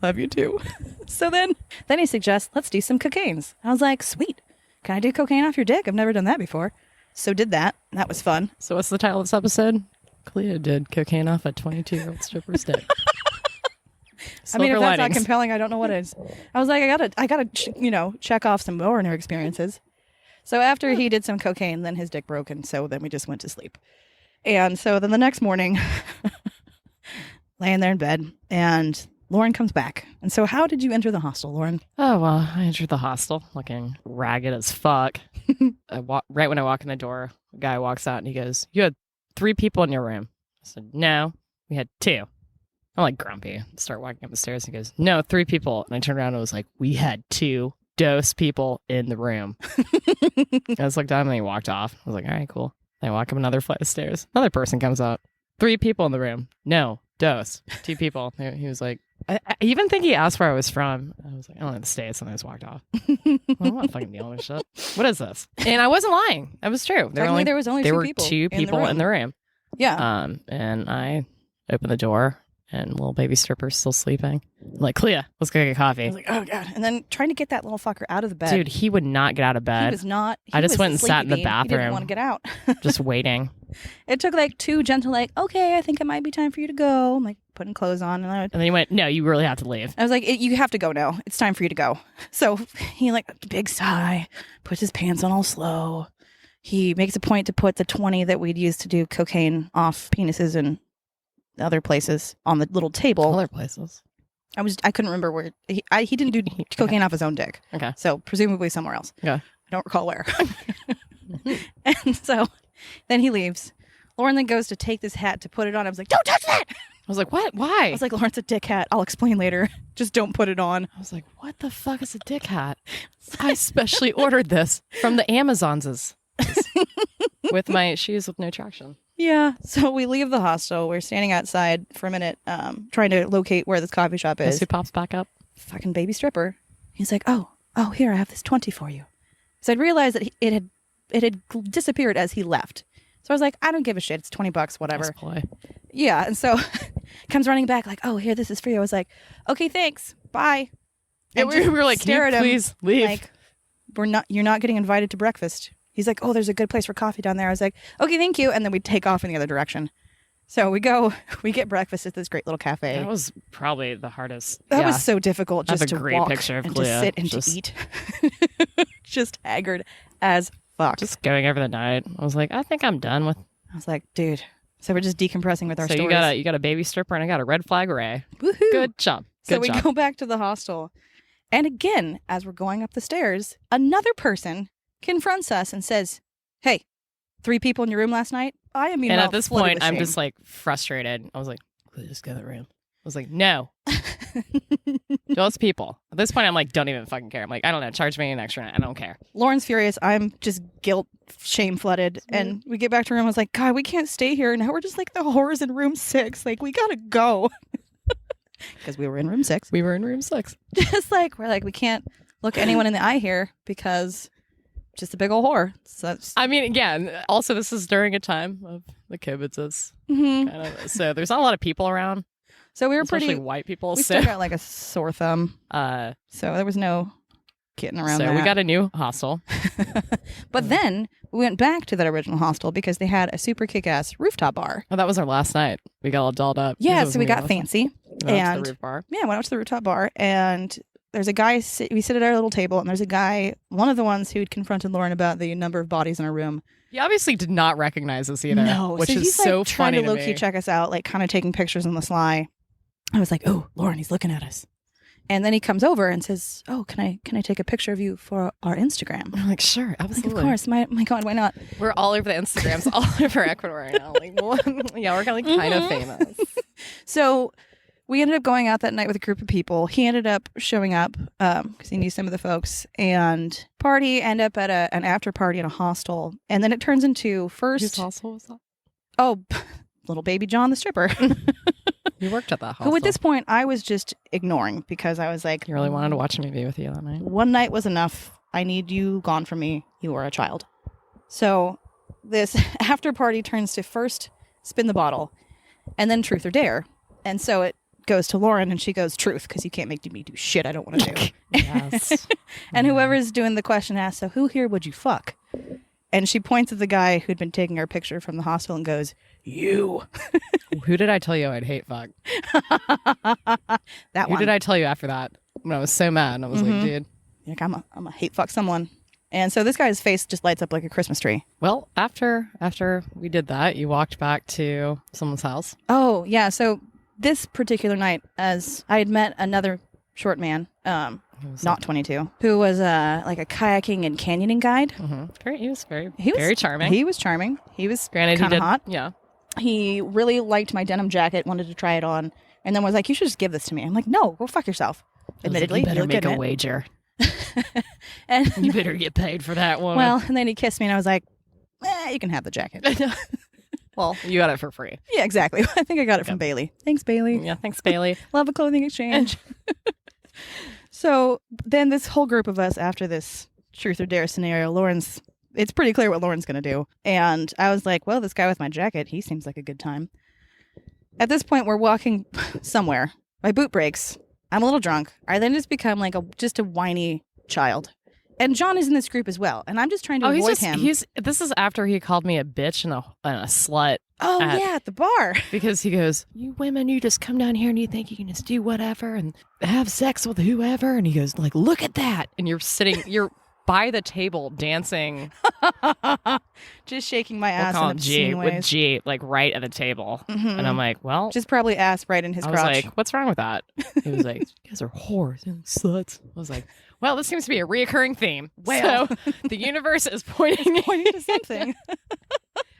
Speaker 1: Love you too. So then he suggests, let's do some cocaines. I was like, sweet. Can I do cocaine off your dick? I've never done that before. So did that. That was fun.
Speaker 2: So what's the title of this episode? Cleo did cocaine off a 22-year-old stripper's dick.
Speaker 1: I mean, if
Speaker 2: Silver
Speaker 1: that's not
Speaker 2: linings.
Speaker 1: compelling, I don't know what is. I was like, I gotta, check off some more in her experiences. So after he did some cocaine, then his dick broke, and so then we just went to sleep. And so then the next morning, laying there in bed, and Lauren comes back. And so how did you enter the hostel, Lauren?
Speaker 2: Oh, well, I entered the hostel looking ragged as fuck. Right when I walk in the door, a guy walks out and he goes, "You had 3 people in your room." I said, "No, we had 2. I'm like grumpy. Start walking up the stairs and he goes, "No, 3 people." And I turned around and was like, "We had 2 dose people in the room." I just looked at him and he walked off. I was like, all right, cool. Then I walk up another flight of stairs. Another person comes out. 3 people in the room. No, dose. 2 people. He was like, I even think he asked where I was from. I was like, I don't know the States, and I just walked off. I'm not fucking dealing with shit. What is this? And I wasn't lying. That was true.
Speaker 1: There was only
Speaker 2: there
Speaker 1: two
Speaker 2: were
Speaker 1: people.
Speaker 2: two people in the room.
Speaker 1: Yeah.
Speaker 2: And I opened the door, and little baby stripper's still sleeping. I'm like, Clea, let's go get coffee.
Speaker 1: I was like, oh god. And then trying to get that little fucker out of the bed.
Speaker 2: Dude, he would not get out of
Speaker 1: he
Speaker 2: bed.
Speaker 1: was not.
Speaker 2: I just
Speaker 1: was
Speaker 2: went and
Speaker 1: sleepy
Speaker 2: sat in the
Speaker 1: bean. He didn't
Speaker 2: bathroom.
Speaker 1: want to get out.
Speaker 2: Just waiting.
Speaker 1: It took like two gentle, like, okay, I think it might be time for you to go. I'm like putting clothes on, and
Speaker 2: And then he went, no, you really have to leave.
Speaker 1: I was like, you have to go now. It's time for you to go. So he like big sigh, puts his pants on all slow. He makes a point to put the 20 that we'd used to do cocaine off penises and other places on the little table.
Speaker 2: Other places.
Speaker 1: I couldn't remember where he didn't do cocaine off his own dick.
Speaker 2: Okay.
Speaker 1: So presumably somewhere else.
Speaker 2: Yeah.
Speaker 1: I don't recall where. And so then he leaves. Lauren then goes to take this hat to put it on. I was like, don't touch that.
Speaker 2: I was like, what? Why?
Speaker 1: I was like, Lauren's a dick hat. I'll explain later. Just don't put it on.
Speaker 2: I was like, what the fuck is a dick hat? I specially ordered this from the Amazons with my shoes with no traction.
Speaker 1: Yeah. So we leave the hostel. We're standing outside for a minute, trying to locate where this coffee shop
Speaker 2: Guess
Speaker 1: is.
Speaker 2: who pops back up?
Speaker 1: Fucking baby stripper. He's like, oh, here, I have this 20 for you. So I'd realized that it had disappeared as he left. So I was like, I don't give a shit. It's $20, whatever.
Speaker 2: Nice play.
Speaker 1: Yeah. And so comes running back like, oh, here, this is for you. I was like, okay, thanks. Bye.
Speaker 2: Yeah,
Speaker 1: And
Speaker 2: we
Speaker 1: just
Speaker 2: were like,
Speaker 1: stare
Speaker 2: can you
Speaker 1: at him
Speaker 2: please leave?
Speaker 1: like, you're not getting invited to breakfast. He's like, oh, there's a good place for coffee down there. I was like, okay, thank you. And then we take off in the other direction. So we get breakfast at this great little cafe.
Speaker 2: That was probably the hardest.
Speaker 1: That was so difficult
Speaker 2: I have
Speaker 1: just
Speaker 2: a
Speaker 1: to
Speaker 2: great
Speaker 1: walk
Speaker 2: picture of
Speaker 1: and
Speaker 2: Clea.
Speaker 1: to sit and
Speaker 2: Just-
Speaker 1: to eat. Just haggard as fuck.
Speaker 2: Just going over the night. I was like, I think I'm done with.
Speaker 1: I was like, dude. So we're just decompressing with our
Speaker 2: So
Speaker 1: stories.
Speaker 2: you got a baby stripper and I got a red flag Ray.
Speaker 1: Woohoo.
Speaker 2: Good job.
Speaker 1: So
Speaker 2: Good
Speaker 1: we
Speaker 2: job.
Speaker 1: go back to the hostel. And again, as we're going up the stairs, another person confronts us and says, hey, 3 people in your room last night? I am
Speaker 2: And at this point, I'm just like frustrated. I was like, just go to the room. I was like, no, those people. At this point, I'm like, don't even fucking care. I'm like, I don't know, charge me an extra. I don't care.
Speaker 1: Lauren's furious. I'm just guilt, shame flooded. And we get back to her room. I was like, God, we can't stay here. Now we're just like the whores in room 6. Like, we gotta go. Because we were in room 6.
Speaker 2: We were in room 6.
Speaker 1: Just like, we're like, we can't look anyone in the eye here because just a big old whore. So that's,
Speaker 2: I mean, again, also this is during a time of the COVIDs.
Speaker 1: Mhm.
Speaker 2: Kind of, so there's not a lot of people around,
Speaker 1: So we were
Speaker 2: especially
Speaker 1: pretty,
Speaker 2: white people.
Speaker 1: we
Speaker 2: So,
Speaker 1: still got like a sore thumb. So there was no getting around
Speaker 2: so
Speaker 1: that.
Speaker 2: we got a new hostel.
Speaker 1: But then we went back to that original hostel because they had a super kick-ass rooftop bar.
Speaker 2: Oh, that was our last night. We got all dolled up.
Speaker 1: Yeah,
Speaker 2: This was
Speaker 1: so we
Speaker 2: me
Speaker 1: got
Speaker 2: last
Speaker 1: fancy.
Speaker 2: night. We went out to
Speaker 1: And
Speaker 2: the roof bar.
Speaker 1: yeah, went out to the rooftop bar, and there's a guy. We sit at our little table, and there's a guy, one of the ones who'd confronted Lauren about the number of bodies in our room.
Speaker 2: He obviously did not recognize us either.
Speaker 1: No,
Speaker 2: which
Speaker 1: so
Speaker 2: is
Speaker 1: he's
Speaker 2: so
Speaker 1: like trying
Speaker 2: funny
Speaker 1: to low key
Speaker 2: me.
Speaker 1: check us out, like kind of taking pictures on the sly. I was like, "Oh, Lauren, he's looking at us." And then he comes over and says, "Oh, can I take a picture of you for our Instagram?"
Speaker 2: I'm like, sure,
Speaker 1: Like,
Speaker 2: absolutely.
Speaker 1: of course, my God, why not?
Speaker 2: We're all over the Instagrams, all over Ecuador right now. Like, well, yeah, we're kind of famous.
Speaker 1: So we ended up going out that night with a group of people. He ended up showing up because he knew some of the folks, and end up at an after party at a hostel. And then it turns into
Speaker 2: Whose
Speaker 1: first,
Speaker 2: hostel was that?
Speaker 1: oh, little baby John the stripper,
Speaker 2: You worked at that hostel.
Speaker 1: who at this point I was just ignoring because I was like,
Speaker 2: You really wanted to watch a movie with you that night.
Speaker 1: one night was enough. I need you gone from me. You are a child. So this after party turns to first spin the bottle and then truth or dare. And so it goes to Lauren and she goes truth because you can't make me do shit I don't want to do.
Speaker 2: Yes.
Speaker 1: And whoever's doing the question asks, so who here would you fuck? And she points at the guy who'd been taking our picture from the hospital and goes, you.
Speaker 2: Who did I tell you I'd hate fuck?
Speaker 1: That
Speaker 2: Who
Speaker 1: one.
Speaker 2: did I tell you after that? When I was so mad. I was like, dude.
Speaker 1: Like, I'm a hate fuck someone. And so this guy's face just lights up like a Christmas tree.
Speaker 2: Well, after we did that, you walked back to someone's house.
Speaker 1: Oh, yeah. So this particular night, as I had met another short man, not 22, who was like a kayaking and canyoning guide.
Speaker 2: Great. He was very
Speaker 1: He was
Speaker 2: very charming.
Speaker 1: He was charming. He was
Speaker 2: Granted, he
Speaker 1: kind of
Speaker 2: did
Speaker 1: hot.
Speaker 2: Yeah.
Speaker 1: He really liked my denim jacket, wanted to try it on, and then was like, "You should just give this to me." I'm like, "No, go fuck yourself." Admittedly,
Speaker 2: you better
Speaker 1: you'll
Speaker 2: make
Speaker 1: get
Speaker 2: a
Speaker 1: it.
Speaker 2: wager.
Speaker 1: And
Speaker 2: You better get paid for that one.
Speaker 1: well, and then he kissed me, and I was like, "You can have the jacket." Well,
Speaker 2: You got it for free.
Speaker 1: yeah, exactly. I think I got it from Bailey. Thanks, Bailey.
Speaker 2: Yeah, thanks, Bailey.
Speaker 1: Love a clothing exchange. So then this whole group of us, after this truth or dare scenario, it's pretty clear what Lauren's going to do. And I was like, well, this guy with my jacket, he seems like a good time. At this point, we're walking somewhere. My boot breaks. I'm a little drunk. I then just become like just a whiny child. And John is in this group as well. And I'm just trying to avoid him.
Speaker 2: This is after he called me a bitch and a slut.
Speaker 1: Oh, yeah, at the bar.
Speaker 2: Because he goes, you women, you just come down here and you think you can just do whatever and have sex with whoever. And he goes, like, look at that. And you're by the table dancing.
Speaker 1: Just shaking my ass in obscene ways.
Speaker 2: With G, like right at the table. Mm-hmm. And I'm like, well.
Speaker 1: Just probably ass right in his crotch.
Speaker 2: I was like, what's wrong with that? He was like, you guys are whores and sluts. I was like, well, this seems to be a reoccurring theme.
Speaker 1: Well.
Speaker 2: So the universe is pointing
Speaker 1: to something.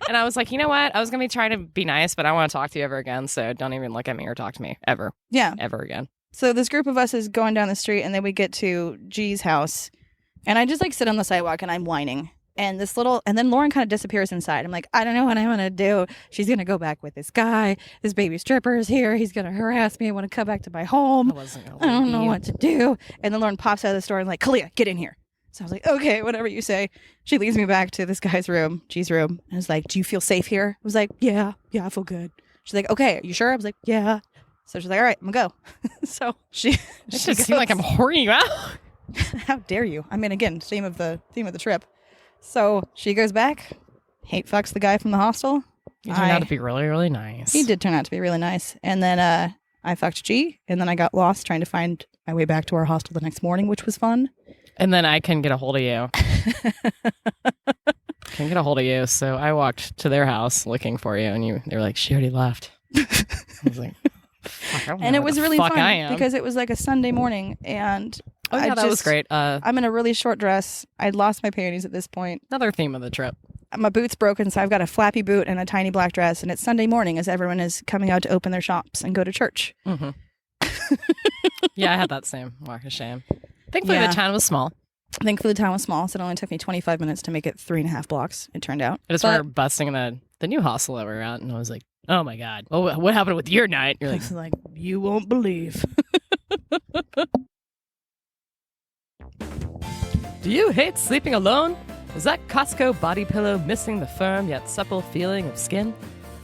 Speaker 2: And I was like, you know what? I was going to be trying to be nice, but I don't want to talk to you ever again. So don't even look at me or talk to me ever.
Speaker 1: Yeah.
Speaker 2: Ever again.
Speaker 1: So this group of us is going down the street and then we get to G's house. And I just like sit on the sidewalk and I'm whining. And then Lauren kind of disappears inside. I'm like, I don't know what I'm going to do. She's going to go back with this guy. This baby stripper is here. He's going to harass me. I want to come back to my home. I don't know what to do. And then Lauren pops out of the store and like, Kalia, get in here. So I was like, okay, whatever you say. She leads me back to this guy's room, G's room. And was like, do you feel safe here? I was like, yeah, I feel good. She's like, okay, are you sure? I was like, yeah. So she's like, all right, I'm going to go. So she
Speaker 2: just seems like I'm whoring you out.
Speaker 1: How dare you? I mean, again, theme of the trip. So she goes back, hate fucks the guy from the hostel.
Speaker 2: He turned out to be really, really nice.
Speaker 1: He did turn out to be really nice. And then I fucked G, and then I got lost trying to find my way back to our hostel the next morning, which was fun.
Speaker 2: And then I couldn't get a hold of you. Couldn't get a hold of you, so I walked to their house looking for you, and they were like, she already left. I was like, fuck, I don't know
Speaker 1: and it
Speaker 2: what
Speaker 1: was
Speaker 2: the
Speaker 1: really
Speaker 2: fuck
Speaker 1: fun
Speaker 2: I am.
Speaker 1: because it was like a Sunday morning, and
Speaker 2: that was great.
Speaker 1: I'm in a really short dress. I'd lost my panties at this point.
Speaker 2: Another theme of the trip.
Speaker 1: My boot's broken, so I've got a flappy boot and a tiny black dress, and it's Sunday morning as everyone is coming out to open their shops and go to church.
Speaker 2: Mm-hmm. Yeah, I had that same walk of shame. Thankfully, the town was small.
Speaker 1: Thankfully, the town was small, so it only took me 25 minutes to make it 3.5 blocks, it turned out.
Speaker 2: I just remember busting in the new hostel that we were at, and I was like, oh my God, well, what happened with your night? You're like,
Speaker 1: you won't believe.
Speaker 2: Do you hate sleeping alone? Is that Costco body pillow missing the firm yet supple feeling of skin?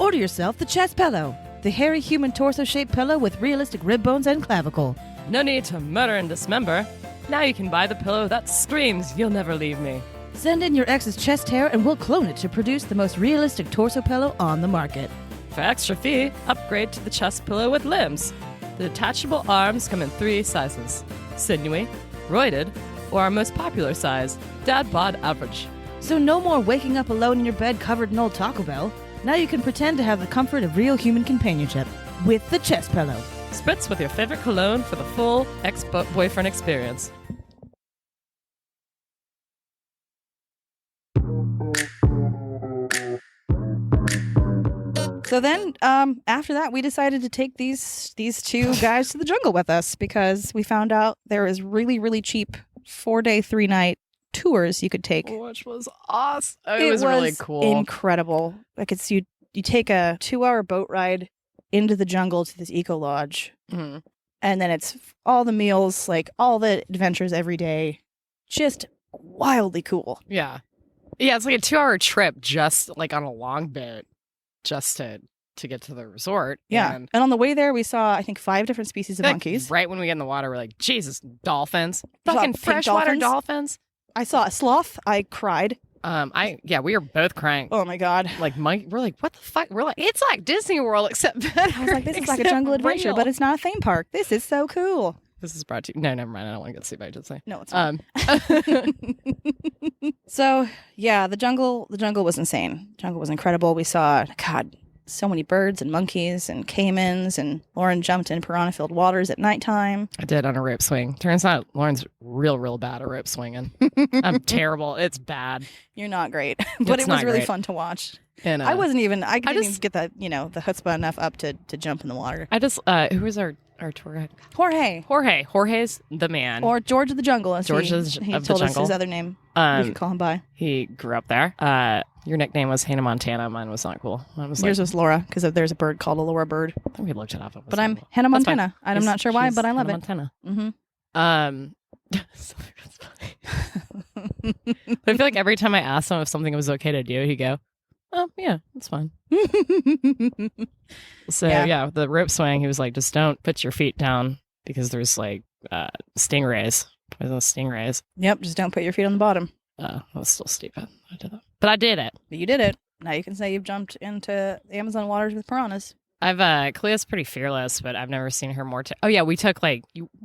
Speaker 3: Order yourself the chest pillow, the hairy human torso-shaped pillow with realistic rib bones and clavicle.
Speaker 2: No need to murder and dismember. Now you can buy the pillow that screams, you'll never leave me.
Speaker 3: Send in your ex's chest hair and we'll clone it to produce the most realistic torso pillow on the market.
Speaker 2: For extra fee, upgrade to the chest pillow with limbs. The detachable arms come in 3 sizes: sinewy, roided, or our most popular size, dad bod average.
Speaker 3: So no more waking up alone in your bed covered in old Taco Bell. Now you can pretend to have the comfort of real human companionship with the chest pillow.
Speaker 2: Spritz with your favorite cologne for the full ex-boyfriend experience.
Speaker 1: So then, after that, we decided to take these 2 guys to the jungle with us because we found out there is really, really cheap 4-day, 3-night tours you could take.
Speaker 2: Which was awesome. It was really cool.
Speaker 1: Incredible. Like you take a 2-hour boat ride into the jungle to this eco lodge.
Speaker 2: Mm-hmm.
Speaker 1: And then it's all the meals, like all the adventures every day. Just wildly cool.
Speaker 2: Yeah. Yeah, it's like a 2-hour trip just like on a long boat just to get to the resort.
Speaker 1: Yeah. And on the way there, we saw, I think, 5 different species of monkeys.
Speaker 2: Right when we get in the water, we're like, Jesus, dolphins.
Speaker 1: You
Speaker 2: Fucking freshwater dolphins.
Speaker 1: I saw a sloth. I cried.
Speaker 2: We were both crying.
Speaker 1: Oh my God.
Speaker 2: Like, Mike, we're like, what the fuck? We're like, it's like Disney World, except better.
Speaker 1: I was like, this is like a jungle adventure,
Speaker 2: real.
Speaker 1: but it's not a theme park. This is so cool.
Speaker 2: This is brought to you. No, never mind. I don't want to get sued by Disney.
Speaker 1: No, it's not. So, yeah, the jungle was insane. The jungle was incredible. We saw, God, so many birds and monkeys and caimans, and Lauren jumped in piranha-filled waters at nighttime.
Speaker 2: I did on a rope swing. Turns out Lauren's real bad at rope swinging. I'm terrible. It's bad.
Speaker 1: You're not great, but it was really fun to watch.
Speaker 2: And
Speaker 1: I didn't even get the chutzpah enough up to jump in the water.
Speaker 2: Who was our tour guide?
Speaker 1: Jorge's
Speaker 2: the man.
Speaker 1: Or George of the Jungle, as he
Speaker 2: of the
Speaker 1: told us
Speaker 2: Jungle.
Speaker 1: his other name. We could call him by.
Speaker 2: He grew up there. Your nickname was Hannah Montana. Mine was not cool. Mine was
Speaker 1: Yours
Speaker 2: like,
Speaker 1: was Laura because there's a bird called a Laura bird.
Speaker 2: I think we looked it up. It was
Speaker 1: But
Speaker 2: not
Speaker 1: I'm
Speaker 2: cool.
Speaker 1: Hannah
Speaker 2: That's fine.
Speaker 1: Montana. I'm not sure why,
Speaker 2: She's
Speaker 1: but I love
Speaker 2: Hannah
Speaker 1: it.
Speaker 2: Montana.
Speaker 1: Mm-hmm.
Speaker 2: Sorry, that's funny. But I feel like every time I asked him if something was okay to do, he'd go, "Oh yeah, it's fine." So
Speaker 1: Yeah.
Speaker 2: yeah, the rope swing, he was like, "Just don't put your feet down because there's like stingrays, poisonous stingrays."
Speaker 1: Yep, just don't put your feet on the bottom.
Speaker 2: That was still stupid. I did that, but I did it.
Speaker 1: But you did it. Now you can say you've jumped into the Amazon waters with piranhas.
Speaker 2: Clea's pretty fearless, but I've never seen her more. Oh yeah, we took like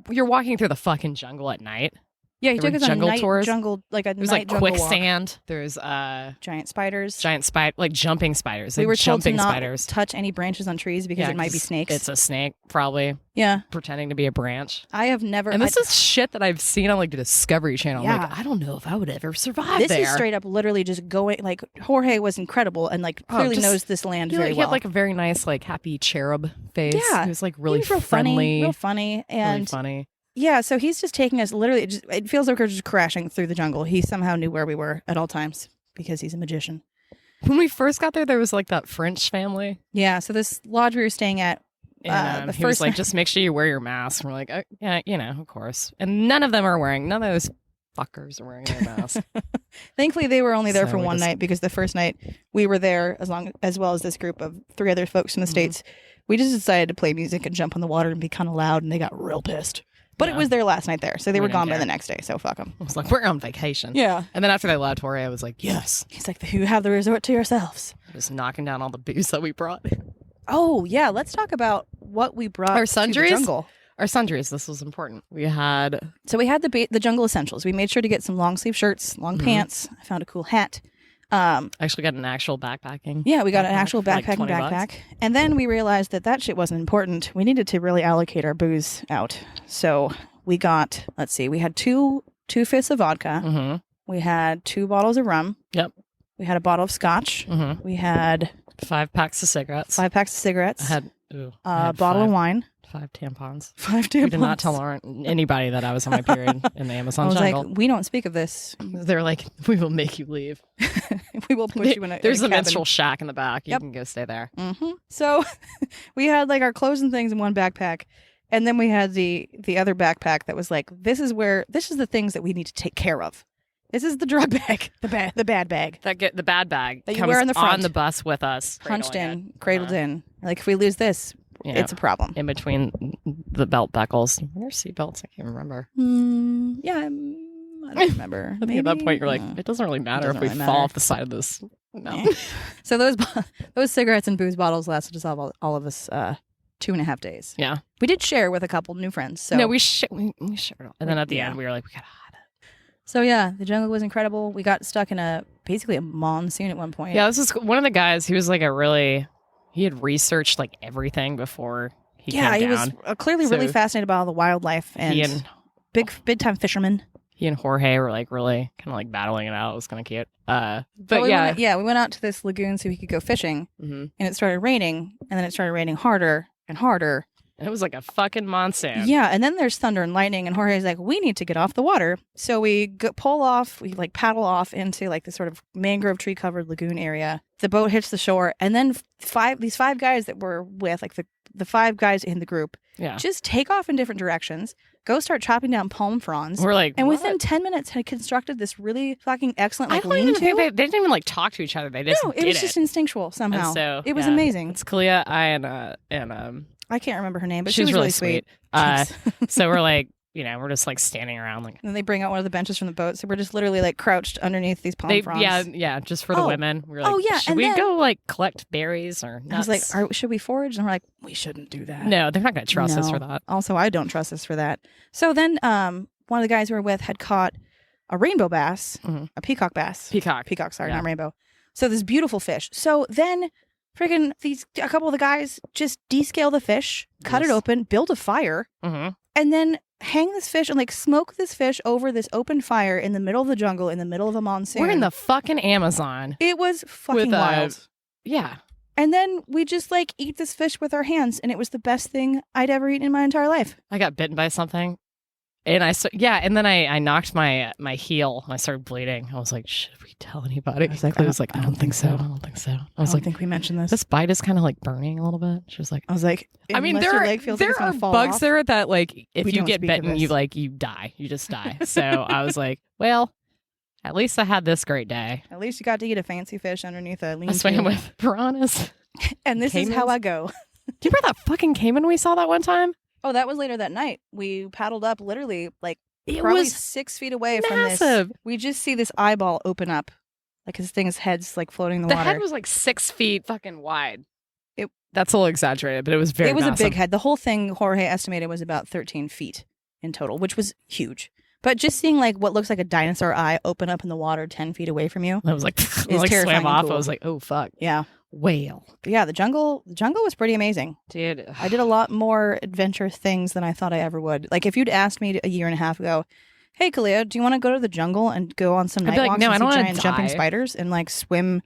Speaker 2: you're walking through the fucking jungle at night.
Speaker 1: Yeah, you
Speaker 2: There
Speaker 1: took
Speaker 2: were
Speaker 1: us on a
Speaker 2: jungle
Speaker 1: night
Speaker 2: tours.
Speaker 1: jungle, like a
Speaker 2: There's
Speaker 1: night
Speaker 2: like
Speaker 1: jungle walk.
Speaker 2: quicksand. There's
Speaker 1: Giant spiders.
Speaker 2: giant like jumping spiders.
Speaker 1: We
Speaker 2: Like
Speaker 1: were told to
Speaker 2: jumping
Speaker 1: not
Speaker 2: spiders.
Speaker 1: touch any branches on trees because
Speaker 2: Yeah,
Speaker 1: it might be
Speaker 2: 'cause
Speaker 1: snakes.
Speaker 2: It's a snake, probably
Speaker 1: Yeah,
Speaker 2: pretending to be a branch.
Speaker 1: I have never.
Speaker 2: And this is shit that I've seen on like the Discovery Channel. I'm
Speaker 1: Yeah.
Speaker 2: like, I don't know if I would ever survive
Speaker 1: this
Speaker 2: there.
Speaker 1: is straight up literally just going. Like Jorge was incredible and like
Speaker 2: Oh,
Speaker 1: clearly
Speaker 2: just-
Speaker 1: knows this land
Speaker 2: he,
Speaker 1: very
Speaker 2: he
Speaker 1: well.
Speaker 2: had like a very nice, like happy cherub face.
Speaker 1: Yeah.
Speaker 2: He was like
Speaker 1: He
Speaker 2: really
Speaker 1: was real
Speaker 2: friendly,
Speaker 1: real funny,
Speaker 2: really
Speaker 1: and
Speaker 2: funny.
Speaker 1: yeah. So he's just taking us literally. It feels like we're just crashing through the jungle. He somehow knew where we were at all times because he's a magician.
Speaker 2: When we first got there was like that French family.
Speaker 1: Yeah. So this lodge we were staying at.
Speaker 2: And
Speaker 1: The
Speaker 2: he was
Speaker 1: first
Speaker 2: like,
Speaker 1: night-
Speaker 2: just make sure you wear your mask. And we're like, oh, yeah, you know, of course. And none of those fuckers are wearing their mask.
Speaker 1: Thankfully, they were only there
Speaker 2: So
Speaker 1: for
Speaker 2: we
Speaker 1: one
Speaker 2: just-
Speaker 1: night because the first night we were there as well as this group of 3 other folks from the
Speaker 2: Mhm.
Speaker 1: States. We just decided to play music and jump on the water and be kind of loud, and they got real pissed. But it
Speaker 2: Yeah.
Speaker 1: was their last night there, so they
Speaker 2: We
Speaker 1: were
Speaker 2: didn't
Speaker 1: gone by
Speaker 2: care.
Speaker 1: the next day. So fuck them.
Speaker 2: I was like, we're on vacation.
Speaker 1: Yeah.
Speaker 2: And then after they left, Jorge, I was like, yes.
Speaker 1: He's like, you have the resort to yourselves.
Speaker 2: Just knocking down all the booze that we brought.
Speaker 1: Oh yeah, let's talk about what we brought
Speaker 2: Our
Speaker 1: to the
Speaker 2: sundries?
Speaker 1: jungle.
Speaker 2: Our sundries, this was important. We had
Speaker 1: So we had the jungle essentials. We made sure to get some long sleeve shirts, long
Speaker 2: Mhm.
Speaker 1: pants. I found a cool hat.
Speaker 2: actually got an actual backpacking.
Speaker 1: Yeah, we got an
Speaker 2: backpack
Speaker 1: actual
Speaker 2: for like
Speaker 1: backpacking
Speaker 2: 20 bucks.
Speaker 1: backpack. And then we realized that shit wasn't important. We needed to really allocate our booze out. So we got, let's see, we had two fifths of vodka.
Speaker 2: Mm-hmm.
Speaker 1: We had 2 bottles of rum.
Speaker 2: Yep.
Speaker 1: We had a bottle of scotch.
Speaker 2: Mm-hmm.
Speaker 1: We had
Speaker 2: 5 packs of cigarettes.
Speaker 1: 5 packs of cigarettes.
Speaker 2: I had, I
Speaker 1: a
Speaker 2: had
Speaker 1: bottle of
Speaker 2: 5
Speaker 1: wine.
Speaker 2: 5 tampons.
Speaker 1: 5 tampons.
Speaker 2: We did not tell anybody that I was on my period in the
Speaker 1: I
Speaker 2: Amazon
Speaker 1: was
Speaker 2: jungle.
Speaker 1: like, we don't speak of this.
Speaker 2: They're like, we will make you leave.
Speaker 1: We will put you in a
Speaker 2: There's
Speaker 1: in
Speaker 2: a
Speaker 1: a cabin.
Speaker 2: minstrel shack in the back. You
Speaker 1: Yep.
Speaker 2: can go stay there.
Speaker 1: Mm-hmm. So we had like our clothes and things in one backpack, and then we had the other backpack that was like, this is the things that we need to take care of. This is the drug bag, the bad bag,
Speaker 2: The bad bag
Speaker 1: That you
Speaker 2: comes
Speaker 1: wear in the front.
Speaker 2: on the bus with us,
Speaker 1: hunched
Speaker 2: cradling
Speaker 1: in,
Speaker 2: it.
Speaker 1: cradled
Speaker 2: Uh-huh.
Speaker 1: in. Like if we lose this,
Speaker 2: You know,
Speaker 1: it's a problem.
Speaker 2: in between the belt buckles. What are seatbelts? I can't remember.
Speaker 1: Yeah, I don't remember.
Speaker 2: I think at that point you're like,
Speaker 1: Maybe?
Speaker 2: it doesn't really matter
Speaker 1: doesn't
Speaker 2: if we
Speaker 1: really
Speaker 2: fall
Speaker 1: matter.
Speaker 2: off the side of this. No.
Speaker 1: So those cigarettes and booze bottles lasted us all of us 2.5 days.
Speaker 2: Yeah.
Speaker 1: We did share with a couple new friends. So
Speaker 2: No, we shared it all. And then at the
Speaker 1: Yeah.
Speaker 2: end we were like, we gotta hide it.
Speaker 1: So yeah, the jungle was incredible. We got stuck in basically a monsoon at one point.
Speaker 2: Yeah, this is one of the guys. He was like he had researched like everything before he
Speaker 1: Yeah,
Speaker 2: came
Speaker 1: he was
Speaker 2: down.
Speaker 1: clearly really
Speaker 2: So
Speaker 1: fascinated by all the wildlife and
Speaker 2: He and
Speaker 1: big time fisherman.
Speaker 2: he and Jorge were like really kind of like battling it out. It was kind of cute. But
Speaker 1: we
Speaker 2: yeah.
Speaker 1: went out to this lagoon so we could go fishing,
Speaker 2: Mhm.
Speaker 1: and it started raining, and then it started raining harder and harder.
Speaker 2: And it was like a fucking monsoon.
Speaker 1: Yeah, and then there's thunder and lightning, and Jorge's like, "We need to get off the water." So we pull off, we like paddle off into like this sort of mangrove tree covered lagoon area. The boat hits the shore, and then these five guys that we're with, like the 5 guys in the group,
Speaker 2: Yeah.
Speaker 1: just take off in different directions, go start chopping down palm fronds.
Speaker 2: We're like,
Speaker 1: And
Speaker 2: what?
Speaker 1: within 10 minutes, had constructed this really fucking excellent
Speaker 2: I
Speaker 1: like
Speaker 2: don't even think
Speaker 1: lean-to.
Speaker 2: they didn't even like talk to each other. They just
Speaker 1: No,
Speaker 2: did
Speaker 1: it was just instinctual somehow.
Speaker 2: And so
Speaker 1: it was
Speaker 2: yeah.
Speaker 1: amazing.
Speaker 2: It's Kalia, I and
Speaker 1: I can't remember her name, but
Speaker 2: she
Speaker 1: she was really
Speaker 2: sweet.
Speaker 1: Thanks.
Speaker 2: So we're like, we're just like standing around like
Speaker 1: And then they bring out one of the benches from the boat, so we're just literally like crouched underneath these palm fronds.
Speaker 2: yeah, just for the
Speaker 1: Oh.
Speaker 2: women. We were like,
Speaker 1: Oh, yeah,
Speaker 2: should
Speaker 1: and
Speaker 2: we
Speaker 1: then-
Speaker 2: go like collect berries or
Speaker 1: I was
Speaker 2: nuts?
Speaker 1: like, should we forage? And we're like, we shouldn't do that.
Speaker 2: No, they're not going to trust us
Speaker 1: No.
Speaker 2: for that.
Speaker 1: Also, I don't trust us for that. So then one of the guys we were with had caught a rainbow bass,
Speaker 2: Mhm.
Speaker 1: a peacock bass.
Speaker 2: Peacock.
Speaker 1: Peacock, sorry,
Speaker 2: Yeah.
Speaker 1: not rainbow. So this beautiful fish. So then freaking a couple of the guys just descale the fish, cut it
Speaker 2: Yes.
Speaker 1: open, build a fire,
Speaker 2: Mm-hmm.
Speaker 1: and then hang this fish and like smoke this fish over this open fire in the middle of the jungle in the middle of a monsoon.
Speaker 2: We're in the fucking Amazon.
Speaker 1: It was fucking
Speaker 2: With,
Speaker 1: wild.
Speaker 2: Yeah.
Speaker 1: And then we just like eat this fish with our hands, and it was the best thing I'd ever eaten in my entire life.
Speaker 2: I got bitten by something. And and then I knocked my heel and I started bleeding. I was like, should we tell anybody?
Speaker 1: Exactly.
Speaker 2: I was like, I don't think so. I don't think so. I was
Speaker 1: I
Speaker 2: like,
Speaker 1: think we mentioned this.
Speaker 2: this bite is kind of like burning a little bit. She was like,
Speaker 1: I was like,
Speaker 2: I mean,
Speaker 1: unless your leg feels like
Speaker 2: there
Speaker 1: it's gonna
Speaker 2: are
Speaker 1: fall
Speaker 2: bugs
Speaker 1: off.
Speaker 2: there that like if
Speaker 1: We
Speaker 2: you
Speaker 1: don't
Speaker 2: get
Speaker 1: speak of
Speaker 2: bitten,
Speaker 1: this.
Speaker 2: you die. You just die. So I was like, well, at least I had this great day.
Speaker 1: At least you got to eat a fancy fish underneath a lean
Speaker 2: I swam with piranhas.
Speaker 1: and this is how
Speaker 2: caimans.
Speaker 1: I go.
Speaker 2: Do you remember that fucking caiman we saw that one time?
Speaker 1: Oh, that was later that night. We paddled up literally like
Speaker 2: It
Speaker 1: probably
Speaker 2: was
Speaker 1: 6 feet away from this.
Speaker 2: massive.
Speaker 1: We just see this eyeball open up. Like his thing's head's like floating in the
Speaker 2: The
Speaker 1: water.
Speaker 2: head was like 6 feet fucking wide.
Speaker 1: It-
Speaker 2: That's a little exaggerated, but it was very
Speaker 1: it was
Speaker 2: massive.
Speaker 1: a big head. The whole thing, Jorge estimated, was about 13 feet in total, which was huge. But just seeing like what looks like a dinosaur eye open up in the water 10 feet away from you.
Speaker 2: I was like,
Speaker 1: It's
Speaker 2: like
Speaker 1: terrifying
Speaker 2: swam
Speaker 1: and
Speaker 2: off.
Speaker 1: cool.
Speaker 2: I was like, oh fuck,
Speaker 1: Yeah.
Speaker 2: whale,
Speaker 1: But yeah, the jungle was pretty amazing.
Speaker 2: dude.
Speaker 1: I did a lot more adventurous things than I thought I ever would. Like if you'd asked me a year and a half ago, hey Kalia, do you want to go to the jungle and go on some
Speaker 2: I'd
Speaker 1: night
Speaker 2: be like,
Speaker 1: walks
Speaker 2: no,
Speaker 1: and
Speaker 2: I
Speaker 1: see
Speaker 2: don't wanna
Speaker 1: giant jumping
Speaker 2: die.
Speaker 1: spiders and like swim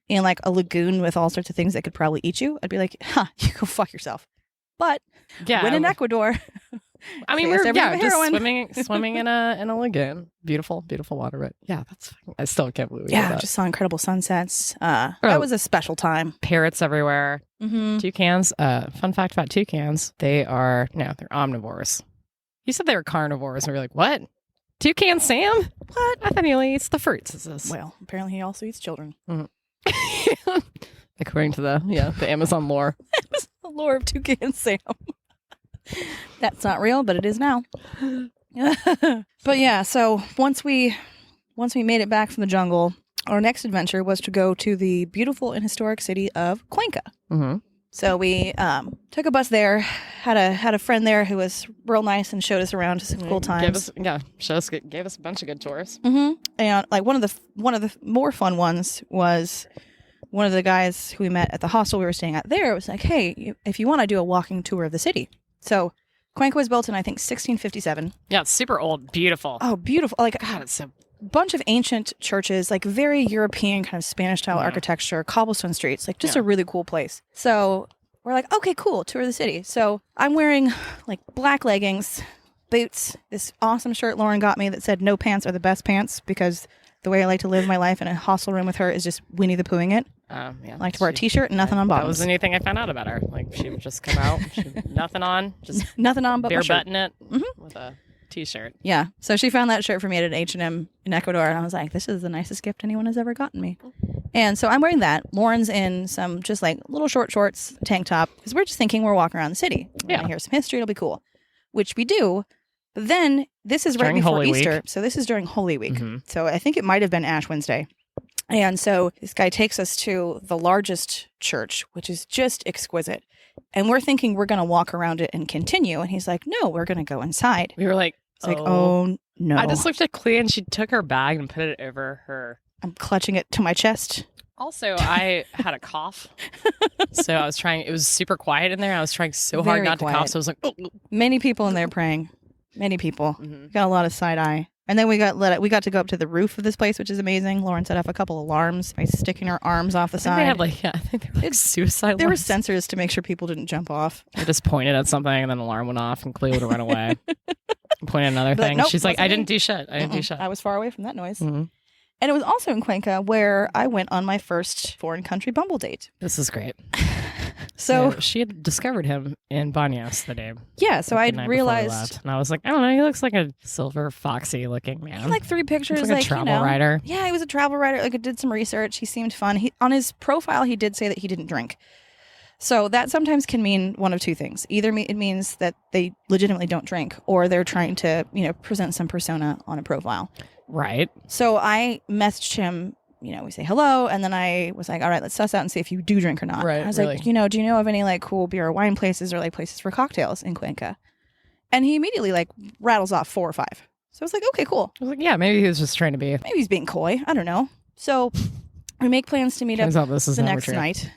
Speaker 1: in like a lagoon with all sorts of things that could probably eat you? I'd be like, huh, you go fuck yourself. But
Speaker 2: Yeah,
Speaker 1: when in Ecuador,
Speaker 2: I mean,
Speaker 1: Yes,
Speaker 2: we're
Speaker 1: everyone
Speaker 2: just
Speaker 1: heroin.
Speaker 2: swimming in a lagoon. Beautiful water. But yeah, that's fucking, I still can't believe we did
Speaker 1: yeah,
Speaker 2: that.
Speaker 1: just saw incredible sunsets.
Speaker 2: Oh.
Speaker 1: That was a special time.
Speaker 2: Parrots everywhere.
Speaker 1: Mm-hmm.
Speaker 2: Toucans. Fun fact about toucans: they're omnivores. You said they were carnivores, and we were like, what? Toucan Sam? What? I thought he only eats the fruits. Is this?
Speaker 1: Well, apparently he also eats children.
Speaker 2: According to the Amazon lore.
Speaker 1: The lore of Toucan Sam. That's not real, but it is now. But yeah, so once we made it back from the jungle, our next adventure was to go to the beautiful and historic city of Cuenca.
Speaker 2: Mm-hmm.
Speaker 1: So we took a bus there, had a friend there who was real nice and showed us around to some cool times.
Speaker 2: Gave us a bunch of good tours.
Speaker 1: Mm-hmm. And like one of the more fun ones was one of the guys who we met at the hostel we were staying at there was like, hey, if you want to do a walking tour of the city. So Cuenca was built in, I think, 1657.
Speaker 2: Yeah, it's super old, beautiful.
Speaker 1: Oh, beautiful. Like
Speaker 2: God, it's so
Speaker 1: bunch of ancient churches, like very European kind of Spanish style architecture, cobblestone streets, like just a really cool place. So we're like, okay, cool, tour of the city. So I'm wearing like black leggings, boots, this awesome shirt Lauren got me that said no pants are the best pants because the way I like to live my life in a hostel room with her is just Winnie the Poohing it.
Speaker 2: yeah.
Speaker 1: I like to wear a t-shirt and nothing on
Speaker 2: That
Speaker 1: bottoms.
Speaker 2: was the new thing I found out about her. Like she would just come out, nothing on, just
Speaker 1: Nothing on but my
Speaker 2: bare
Speaker 1: shirt.
Speaker 2: button it
Speaker 1: Mhm.
Speaker 2: with a t-shirt.
Speaker 1: Yeah. So she found that shirt for me at an H&M in Ecuador, and I was like, this is the nicest gift anyone has ever gotten me. And so I'm wearing that. Lauren's in some just like little short shorts, tank top, because we're just thinking we're walking around the city. We're
Speaker 2: Yeah.
Speaker 1: gonna hear some history. It'll be cool, which we do. But then this is right
Speaker 2: During
Speaker 1: before
Speaker 2: Holy Week.
Speaker 1: Easter. So this is during Holy Week.
Speaker 2: Mhm.
Speaker 1: So I think it might have been Ash Wednesday. And so this guy takes us to the largest church, which is just exquisite. And we're thinking we're going to walk around it and continue. And he's like, no, we're going to go inside.
Speaker 2: We were like,
Speaker 1: It's like, oh no.
Speaker 2: I just looked at Clea and she took her bag and put it over her.
Speaker 1: I'm clutching it to my chest.
Speaker 2: Also, I had a cough. So I was trying, it was super quiet in there. I was trying so hard
Speaker 1: Very
Speaker 2: not to
Speaker 1: quiet.
Speaker 2: cough. So I was like, oh.
Speaker 1: Many people in there praying. Many people.
Speaker 2: Mhm.
Speaker 1: Got a lot of side eye. And then we got to go up to the roof of this place, which is amazing. Lauren set up a couple alarms by sticking her arms off the
Speaker 2: I think they
Speaker 1: side.
Speaker 2: had I think they were like suicide
Speaker 1: There were
Speaker 2: alarms.
Speaker 1: sensors to make sure people didn't jump off.
Speaker 2: I just pointed at something and then an alarm went off and Clea would have run away. Pointed at another
Speaker 1: Be like,
Speaker 2: thing.
Speaker 1: nope,
Speaker 2: She's like, I
Speaker 1: wasn't
Speaker 2: didn't
Speaker 1: me.
Speaker 2: do shit. I didn't do
Speaker 1: Mm-mm.
Speaker 2: shit.
Speaker 1: I was far away from that noise.
Speaker 2: Mhm.
Speaker 1: And it was also in Cuenca where I went on my first foreign country Bumble date.
Speaker 2: This is great.
Speaker 1: So
Speaker 2: she had discovered him in Banos the day.
Speaker 1: yeah, so
Speaker 2: the
Speaker 1: I
Speaker 2: night before we
Speaker 1: realized
Speaker 2: left. And I was like, I don't know, he looks like a silver foxy looking man.
Speaker 1: he had like 3 pictures,
Speaker 2: Looks like a
Speaker 1: like
Speaker 2: travel
Speaker 1: you know.
Speaker 2: writer.
Speaker 1: Yeah, he was a travel writer. Like I did some research. He seemed fun. He on his profile he did say that he didn't drink. So that sometimes can mean one of two things. Either it means that they legitimately don't drink, or they're trying to, present some persona on a profile.
Speaker 2: Right.
Speaker 1: So I messaged him, we say hello, and then I was like, all right, let's suss out and see if you do drink or not.
Speaker 2: Right,
Speaker 1: I was
Speaker 2: really.
Speaker 1: like, do you know of any like cool beer or wine places or like places for cocktails in Cuenca? And he immediately like rattles off 4 or 5. So I was like, okay, cool.
Speaker 2: I was like, yeah, maybe he was just trying to be.
Speaker 1: Maybe he's being coy. I don't know. So we make plans to meet up
Speaker 2: Turns out this is
Speaker 1: the
Speaker 2: never
Speaker 1: next
Speaker 2: true.
Speaker 1: night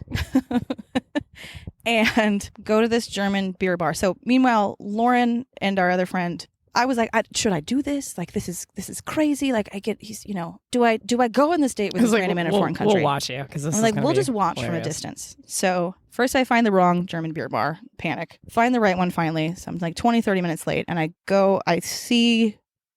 Speaker 1: and go to this German beer bar. So meanwhile, Lauren and our other friend, I was like, should I do this? Like, this is crazy. Like, he's, do I go on this date with this random man in a foreign country?
Speaker 2: We'll watch you because this
Speaker 1: I'm
Speaker 2: is
Speaker 1: like,
Speaker 2: gonna
Speaker 1: we'll
Speaker 2: be
Speaker 1: just watch from a
Speaker 2: hilarious.
Speaker 1: distance. So first I find the wrong German beer bar, panic. Find the right one finally. So I'm like 20, 30 minutes late. And I see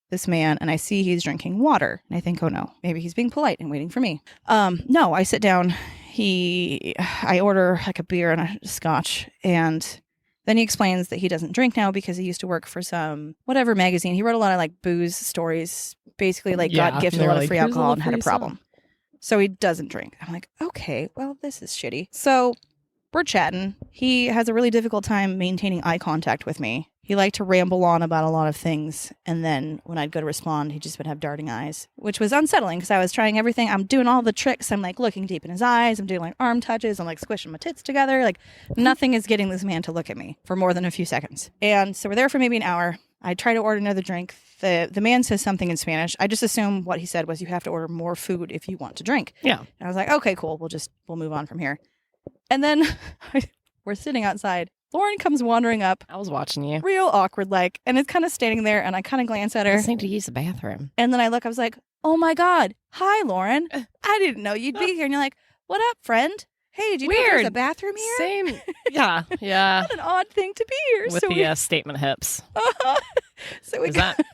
Speaker 1: this man and I see he's drinking water. And I think, oh no, maybe he's being polite and waiting for me. No, I sit down. I order like a beer and a scotch. And then he explains that he doesn't drink now because he used to work for some whatever magazine. He wrote a lot of like booze stories, basically like got gifted a lot of free alcohol and had a problem. So he doesn't drink. I'm like, okay, well, this is shitty. So we're chatting. He has a really difficult time maintaining eye contact with me. He liked to ramble on about a lot of things. And then when I'd go to respond, he just would have darting eyes, which was unsettling because I was trying everything. I'm doing all the tricks. I'm like looking deep in his eyes. I'm doing like arm touches. I'm like squishing my tits together. Like nothing is getting this man to look at me for more than a few seconds. And so we're there for maybe an hour. I try to order another drink. The man says something in Spanish. I just assume what he said was you have to order more food if you want to drink.
Speaker 2: Yeah.
Speaker 1: And I was like, okay, cool. We'll move on from here. And then we're sitting outside. Lauren comes wandering up,
Speaker 2: I was watching you.
Speaker 1: real awkward like, and is kind of standing there. And I kind of glance at
Speaker 2: I
Speaker 1: her.
Speaker 2: just need to use the bathroom.
Speaker 1: And then I look, I was like, oh my God. Hi, Lauren. I didn't know you'd be here. And you're like, what up, friend? Hey, do you know there's a
Speaker 2: Weird.
Speaker 1: bathroom here?
Speaker 2: Same. Yeah. Yeah.
Speaker 1: What an odd thing to be here.
Speaker 2: With
Speaker 1: so
Speaker 2: the statement hips.
Speaker 1: so we
Speaker 2: Is
Speaker 1: go,
Speaker 2: that?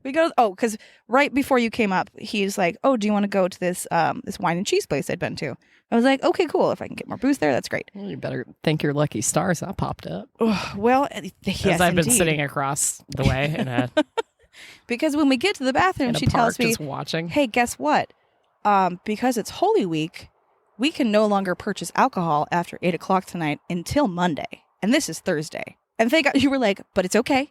Speaker 1: we go, because right before you came up, he's like, oh, do you want to go to this wine and cheese place I'd been to? I was like, okay, cool. If I can get more booze there, that's great.
Speaker 2: Well, you better thank your lucky stars that popped up.
Speaker 1: Well, yes,
Speaker 2: As I've been
Speaker 1: indeed.
Speaker 2: sitting across the way in a,
Speaker 1: Because when we get to the bathroom,
Speaker 2: in a
Speaker 1: she
Speaker 2: park
Speaker 1: tells me,
Speaker 2: just watching.
Speaker 1: hey, guess what? Because it's Holy Week, we can no longer purchase alcohol after 8 o'clock tonight until Monday. And this is Thursday. And thank God you were like, but it's okay.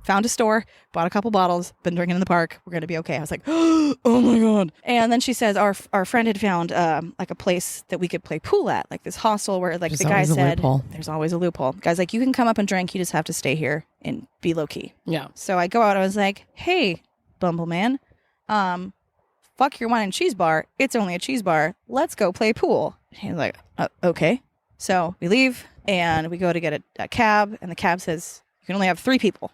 Speaker 1: Found a store, bought a couple bottles, been drinking in the park. We're going to be okay. I was like, oh my God. And then she says our friend had found like a place that we could play pool at, like this hostel where like
Speaker 2: There's
Speaker 1: the guy
Speaker 2: always a
Speaker 1: said,
Speaker 2: loophole.
Speaker 1: there's always a loophole. Guy's like, you can come up and drink. You just have to stay here and be low key.
Speaker 2: Yeah.
Speaker 1: So I go out. I was like, hey, Bumble Man, fuck your wine and cheese bar. It's only a cheese bar. Let's go play pool. He's like, okay. So we leave and we go to get a cab. And the cab says, you can only have 3 people.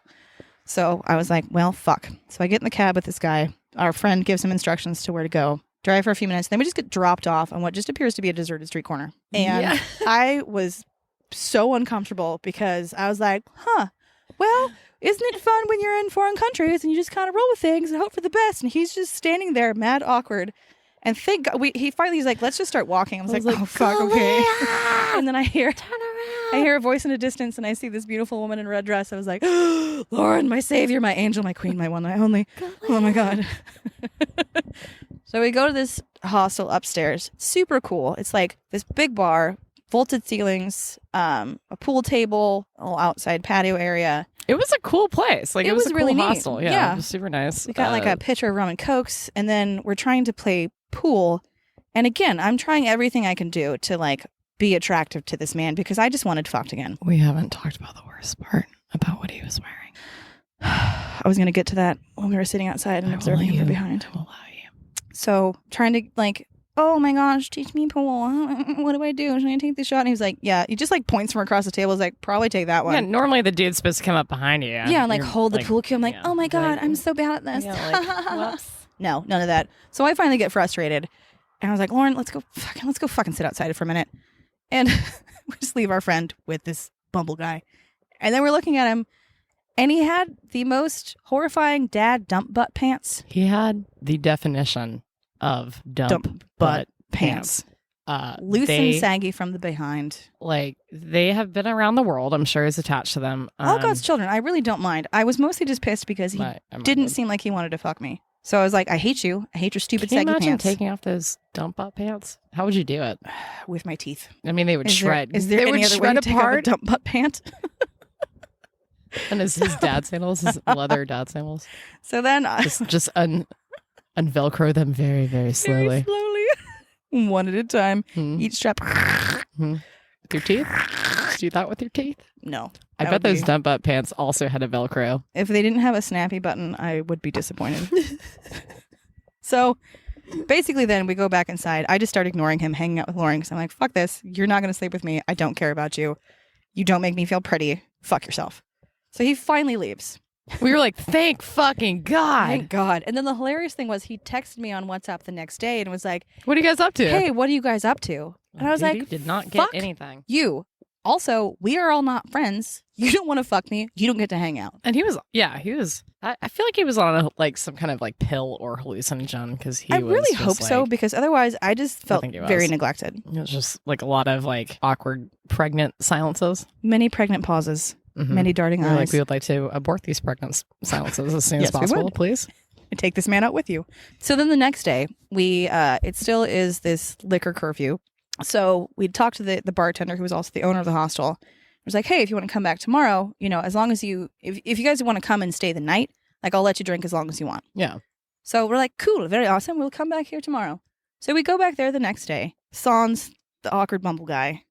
Speaker 1: So I was like, well, fuck. So I get in the cab with this guy. Our friend gives him instructions to where to go. Drive for a few minutes. Then we just get dropped off on what just appears to be a deserted street corner. And
Speaker 2: Yeah.
Speaker 1: I was so uncomfortable because I was like, well, isn't it fun when you're in foreign countries and you just kind of roll with things and hope for the best? And he's just standing there, mad awkward. And thank God, he's like, let's just start walking. I was like, oh, fuck, okay. And then I hear a voice in the distance and I see this beautiful woman in a red dress. I was like, Lauren, my savior, my angel, my queen, my one, my only. Oh my God. So we go to this hostel upstairs. Super cool. It's like this big bar, vaulted ceilings, a pool table, a little outside patio area.
Speaker 2: It was a cool place. Like
Speaker 1: It
Speaker 2: it was
Speaker 1: was
Speaker 2: a
Speaker 1: really
Speaker 2: cool
Speaker 1: neat.
Speaker 2: hostel. Yeah,
Speaker 1: Yeah.
Speaker 2: It was super nice.
Speaker 1: We got like a pitcher of rum and cokes, and then we're trying to play pool. And again, I'm trying everything I can do to like be attractive to this man because I just wanted fucked again.
Speaker 2: We haven't talked about the worst part about what he was wearing.
Speaker 1: I was going to get to that when we were sitting outside and
Speaker 2: I will
Speaker 1: observing
Speaker 2: let
Speaker 1: him from
Speaker 2: you-
Speaker 1: behind.
Speaker 2: I will allow you.
Speaker 1: So trying to like, oh my gosh, teach me pool. What do I do? Should I take the shot? And he was like, yeah. He just like points from across the table. He's like, probably take that one.
Speaker 2: Yeah, normally the dude's supposed to come up behind you.
Speaker 1: Yeah, and like
Speaker 2: You're,
Speaker 1: hold the pool cue. I'm like,
Speaker 2: yeah,
Speaker 1: oh my God,
Speaker 2: like-
Speaker 1: I'm so bad at this.
Speaker 2: Yeah, like, whoops.
Speaker 1: No, none of that. So I finally get frustrated. And I was like, Lauren, let's go fucking sit outside for a minute. And we just leave our friend with this Bumble guy. And then we're looking at him. And he had the most horrifying dad dump butt pants.
Speaker 2: He had the definition of dump butt pants.
Speaker 1: Loose
Speaker 2: They-
Speaker 1: and saggy from the behind.
Speaker 2: Like they have been around the world. I'm sure is attached to them.
Speaker 1: All God's children. I really don't mind. I was mostly just pissed because he didn't seem like he wanted to fuck me. So I was like, I hate you. I hate your stupid
Speaker 2: Can you
Speaker 1: saggy
Speaker 2: imagine
Speaker 1: pants.
Speaker 2: taking off those dump butt pants? How would you do it?
Speaker 1: With my teeth.
Speaker 2: I mean, they would shred.
Speaker 1: Is there
Speaker 2: they
Speaker 1: any
Speaker 2: would
Speaker 1: other way
Speaker 2: shred
Speaker 1: to take off a
Speaker 2: apart.
Speaker 1: dump butt pant?
Speaker 2: And his dad sandals, his leather dad sandals,
Speaker 1: So then I
Speaker 2: just unvelcro them very, very slowly.
Speaker 1: very slowly, one at a time,
Speaker 2: Hmm.
Speaker 1: each strap.
Speaker 2: With your teeth? Do that with your teeth?
Speaker 1: No.
Speaker 2: I
Speaker 1: that
Speaker 2: bet
Speaker 1: would
Speaker 2: those
Speaker 1: be-
Speaker 2: dump butt pants also had a Velcro.
Speaker 1: If they didn't have a snappy button, I would be disappointed. So basically then we go back inside. I just start ignoring him, hanging out with Lauren because I'm like, fuck this. You're not going to sleep with me. I don't care about you. You don't make me feel pretty. Fuck yourself. So he finally leaves.
Speaker 2: We were like, thank fucking God.
Speaker 1: Thank God. And then the hilarious thing was he texted me on WhatsApp the next day and was like,
Speaker 2: What are you guys up to?
Speaker 1: hey, what are you guys up to? And I was
Speaker 2: Baby
Speaker 1: like,
Speaker 2: did not get
Speaker 1: fuck
Speaker 2: anything.
Speaker 1: you. Also, we are all not friends. You don't want to fuck me. You don't get to hang out.
Speaker 2: And he was. I feel like he was on some kind of like pill or hallucinogen because he
Speaker 1: I
Speaker 2: was
Speaker 1: really
Speaker 2: just,
Speaker 1: hope so
Speaker 2: like,
Speaker 1: because otherwise I just felt
Speaker 2: think he
Speaker 1: very
Speaker 2: was.
Speaker 1: neglected.
Speaker 2: It was just like a lot of like awkward pregnant silences.
Speaker 1: Many pregnant pauses,
Speaker 2: Mhm.
Speaker 1: many darting
Speaker 2: We were
Speaker 1: eyes.
Speaker 2: like, we would like to abort these pregnant silences as soon as
Speaker 1: Yes, we
Speaker 2: possible,
Speaker 1: would.
Speaker 2: please.
Speaker 1: And take this man out with you. So then the next day, it still is this liquor curfew. So we talked to the bartender who was also the owner of the hostel. He was like, hey, if you want to come back tomorrow, as long as if you guys want to come and stay the night, like I'll let you drink as long as you want.
Speaker 2: Yeah.
Speaker 1: So we're like, cool, very awesome. We'll come back here tomorrow. So we go back there the next day. Sans, the awkward bumble guy.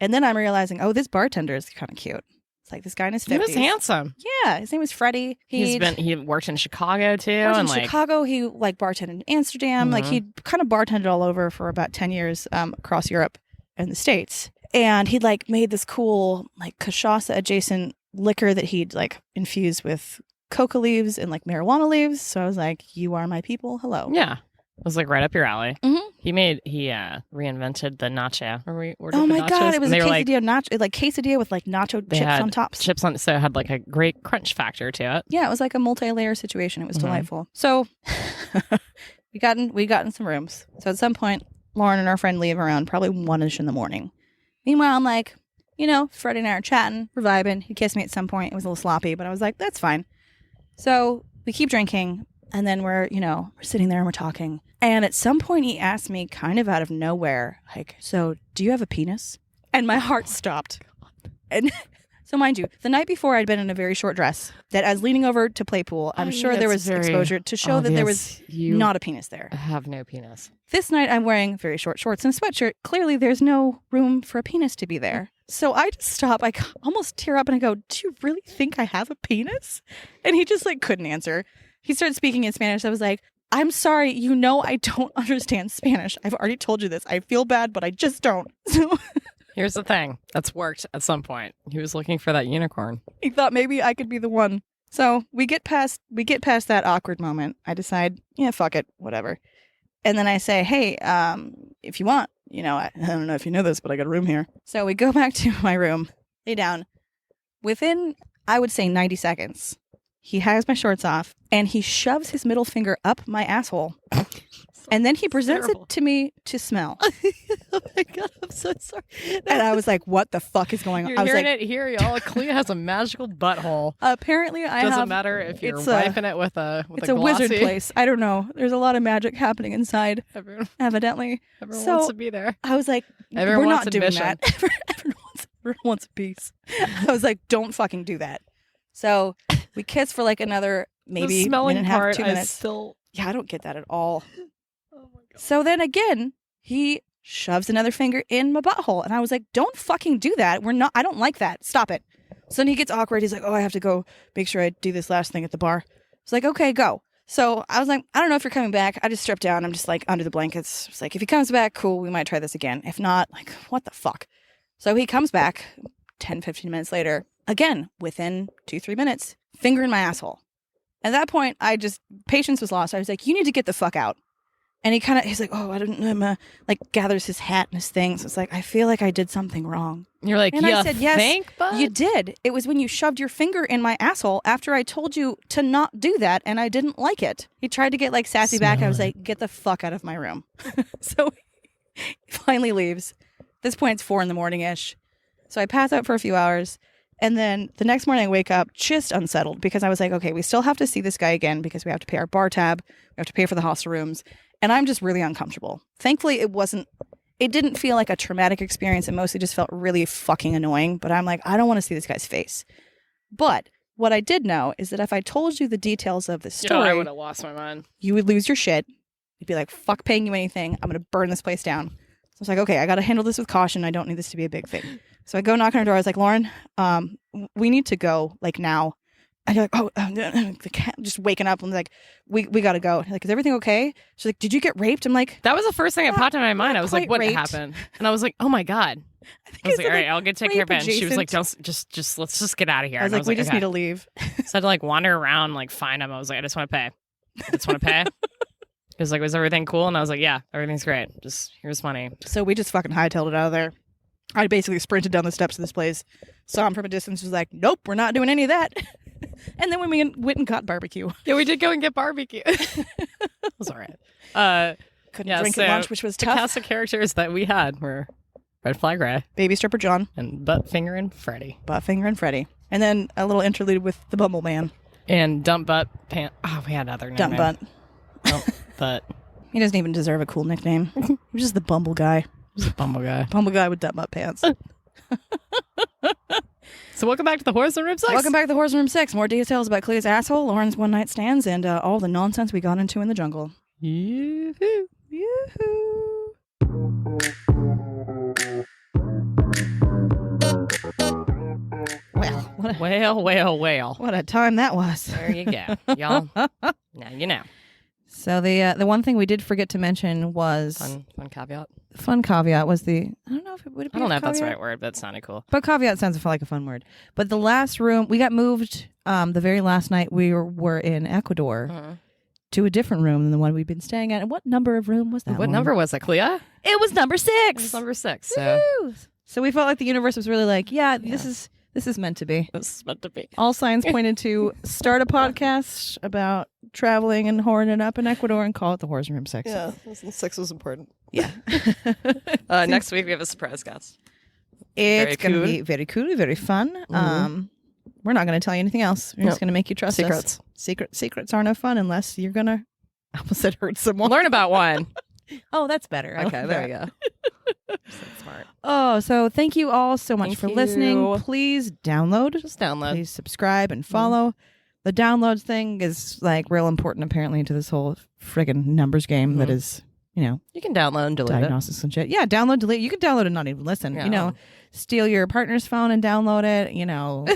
Speaker 1: And then I'm realizing, oh, this bartender is kind of cute. It's like this guy in his 50s.
Speaker 2: He was handsome.
Speaker 1: Yeah, his name was Freddie.
Speaker 2: He worked in Chicago too,
Speaker 1: Worked
Speaker 2: and
Speaker 1: in
Speaker 2: like
Speaker 1: Chicago. He bartended in Amsterdam. Like
Speaker 2: Mhm.
Speaker 1: he kind of bartended all over for about 10 years across Europe and the States. And he'd like made this cool like cachaça adjacent liquor that he'd like infused with coca leaves and like marijuana leaves. So I was like, you are my people. Hello.
Speaker 2: yeah, it was like right up your alley.
Speaker 1: Mhm.
Speaker 2: He reinvented the nacho. Remember we ordered
Speaker 1: Oh
Speaker 2: the
Speaker 1: my
Speaker 2: nachos?
Speaker 1: God. It was
Speaker 2: And
Speaker 1: a
Speaker 2: they were like
Speaker 1: quesadilla with like nacho
Speaker 2: They
Speaker 1: chips
Speaker 2: had
Speaker 1: on top.
Speaker 2: chips on, so it had like a great crunch factor to it.
Speaker 1: Yeah, it was like a multi-layer situation. It was
Speaker 2: Mhm.
Speaker 1: delightful. So we got in some rooms. So at some point, Lauren and our friend leave around probably 1-ish in the morning. Meanwhile, I'm like, Freddie and I are chatting, we're vibing. He kissed me at some point. It was a little sloppy, but I was like, that's fine. So we keep drinking, and then we're sitting there and we're talking. And at some point, he asked me kind of out of nowhere, like, so do you have a penis? And my heart stopped. And so mind you, the night before I'd been in a very short dress that I was leaning over to play pool. I'm sure there was exposure to show that there was not a penis there.
Speaker 2: I have no penis.
Speaker 1: This night I'm wearing very short shorts and a sweatshirt. Clearly there's no room for a penis to be there. So I just stop. I almost tear up and I go, do you really think I have a penis? And he just like couldn't answer. He started speaking in Spanish. I was like, I'm sorry, I don't understand Spanish. I've already told you this. I feel bad, but I just don't. So
Speaker 2: Here's the thing. That's worked at some point. He was looking for that unicorn.
Speaker 1: he thought maybe I could be the one. So we get past that awkward moment. I decide, yeah, fuck it, whatever. And then I say, hey, if you want, I don't know if you know this, but I got a room here. So we go back to my room, lay down. Within, I would say 90 seconds, he has my shorts off and he shoves his middle finger up my asshole. And then he presents
Speaker 2: terrible.
Speaker 1: it to me to smell.
Speaker 3: Oh my God, I'm so sorry.
Speaker 1: And I was like, what the fuck is going on?
Speaker 2: You're
Speaker 1: I was
Speaker 2: hearing
Speaker 1: like,
Speaker 2: it here, y'all. Clea has a magical butthole.
Speaker 1: apparently I
Speaker 2: Doesn't
Speaker 1: have...
Speaker 2: matter if you're
Speaker 1: it's
Speaker 2: wiping it with a
Speaker 1: It's
Speaker 2: a
Speaker 1: a wizard
Speaker 2: glossy.
Speaker 1: place. I don't know. There's a lot of magic happening inside,
Speaker 2: Everyone
Speaker 1: evidently. So-
Speaker 2: wants to be there.
Speaker 1: I was like,
Speaker 2: Everyone
Speaker 1: we're
Speaker 2: wants
Speaker 1: not doing
Speaker 2: admission.
Speaker 1: that. Everyone wants a piece. I was like, don't fucking do that. So we kissed for like another maybe
Speaker 2: the smelling
Speaker 1: minute and a half,
Speaker 2: part,
Speaker 1: 2
Speaker 2: I
Speaker 1: minutes.
Speaker 2: still.
Speaker 1: Yeah, I don't get that at all.
Speaker 2: Oh my God.
Speaker 1: So then again, he shoves another finger in my butthole. And I was like, don't fucking do that. I don't like that. Stop it. So then he gets awkward. He's like, oh, I have to go make sure I do this last thing at the bar. It's like, okay, go. So I was like, I don't know if you're coming back. I just stripped down. I'm just like under the blankets. It's like, if he comes back, cool. We might try this again. If not, like, what the fuck? So he comes back 10, 15 minutes later. Again, within 2-3 minutes, finger in my asshole. At that point, patience was lost. I was like, you need to get the fuck out. And he's like, oh, I don't know. Like gathers his hat and his things. It's like, I feel like I did something wrong.
Speaker 2: You're like,
Speaker 1: And
Speaker 2: you
Speaker 1: I said, yes,
Speaker 2: think, bud?
Speaker 1: You did. It was when you shoved your finger in my asshole after I told you to not do that, and I didn't like it. He tried to get like sassy back. I was
Speaker 2: Smell
Speaker 1: like, get the fuck out of my room. So he finally leaves. At this point, it's 4 a.m-ish. So I pass out for a few hours. And then the next morning I wake up just unsettled because I was like, okay, we still have to see this guy again because we have to pay our bar tab. We have to pay for the hostel rooms. And I'm just really uncomfortable. Thankfully, it didn't feel like a traumatic experience. It mostly just felt really fucking annoying. But I'm like, I don't want to see this guy's face. But what I did know is that if I told you the details of the
Speaker 2: I
Speaker 1: story,
Speaker 2: would have lost my mind.
Speaker 1: you would lose your shit. You'd be like, fuck paying you anything. I'm going to burn this place down. So I was like, okay, I got to handle this with caution. I don't need this to be a big thing. So I go knock on her door. I was like, Lauren, we need to go like now. And you're like, oh, the cat just waking up. And like, we got to go. Like, is everything okay? She's like, did you get raped? I'm like,
Speaker 2: That was the first thing that
Speaker 1: Not-
Speaker 2: popped in my mind.
Speaker 1: not
Speaker 2: I was like,
Speaker 1: quite
Speaker 2: what
Speaker 1: raped.
Speaker 2: happened? And I was like, oh my God. I was like, all right, I'll go take care of it. And she was
Speaker 1: adjacent.
Speaker 2: like, don't, just let's just get out of here.
Speaker 1: I was
Speaker 2: And
Speaker 1: like, we just
Speaker 2: okay.
Speaker 1: need to leave.
Speaker 2: So I had to like wander around, like find him. I was like, I just want to pay. I just want to pay. He was like, was everything cool? And I was like, yeah, everything's great. Just here's money.
Speaker 1: So we just fucking hightailed it out of there. I basically sprinted down the steps of this place, saw him from a distance, was like, nope, we're not doing any of that. And then when we went and got barbecue,
Speaker 2: Yeah, we did go and get barbecue. It was all right.
Speaker 1: couldn't
Speaker 2: Yeah,
Speaker 1: drink
Speaker 2: so
Speaker 1: at lunch, which was
Speaker 2: The
Speaker 1: tough.
Speaker 2: cast of characters that we had were Red Flag Ray
Speaker 1: Baby stripper John,
Speaker 2: and Buttfinger and Freddy.
Speaker 1: Buttfinger, and Freddy. And then a little interlude with the Bumble Man.
Speaker 2: And Dump Butt Pant. Oh, we had other names.
Speaker 1: Dump Butt.
Speaker 2: Dump Butt.
Speaker 1: He doesn't even deserve a cool nickname. He's just the Bumble guy.
Speaker 2: Bumble guy.
Speaker 1: Bumble guy with dump butt pants.
Speaker 2: So welcome back to the Horse and Rib Sex.
Speaker 1: Welcome back to the Horse Room 6. More details about Clea's asshole, Lauren's one-night stands, and all the nonsense we got into in the jungle.
Speaker 2: Yoo-hoo.
Speaker 1: Yoo-hoo. Well,
Speaker 2: Whale.
Speaker 1: what a time that was.
Speaker 2: There you go. Y'all, now you know.
Speaker 1: So the one thing we did forget to mention was
Speaker 2: Fun caveat.
Speaker 1: fun caveat was the I don't know if it would it be
Speaker 2: I don't know
Speaker 1: a
Speaker 2: if that's the
Speaker 1: caveat?
Speaker 2: right word, but it sounded cool.
Speaker 1: But caveat sounds like a fun word. But the last room we got moved the very last night we were in Ecuador to a different room than the one we'd been staying at. And what number of room was that?
Speaker 2: What
Speaker 1: Lauren?
Speaker 2: number was it, Clea?
Speaker 1: It was number 6.
Speaker 2: It was number 6. So
Speaker 1: Woo! So we felt like the universe was really like, this is meant to be.
Speaker 2: it was meant to be.
Speaker 1: All signs pointed to start a podcast about traveling and whoring it up in Ecuador and call it the Horse Room 6.
Speaker 2: Yeah, 6 was important.
Speaker 1: Yeah.
Speaker 2: Next week we have a surprise guest.
Speaker 1: It's going to
Speaker 2: cool.
Speaker 1: be very cool, very fun.
Speaker 2: Mhm.
Speaker 1: We're not going to tell you anything else. We're just
Speaker 2: Nope.
Speaker 1: going to make you trust
Speaker 2: Secrets.
Speaker 1: us. Secrets are no fun unless you're going to, I almost said hurt someone.
Speaker 2: Learn about one.
Speaker 1: Oh, that's better. I
Speaker 2: Okay,
Speaker 1: like
Speaker 2: there
Speaker 1: that.
Speaker 2: you go. Smart.
Speaker 1: Oh, so thank you all so much
Speaker 2: Thank
Speaker 1: for
Speaker 2: you.
Speaker 1: listening. Please download.
Speaker 2: Just download.
Speaker 1: Please subscribe and follow. The downloads thing is like real important apparently to this whole friggin' numbers game that is, you know,
Speaker 2: You can download and delete
Speaker 1: diagnosis and shit. Yeah, download, delete. You can download and not even listen.
Speaker 2: Yeah.
Speaker 1: You know, steal your partner's phone and download it. You know,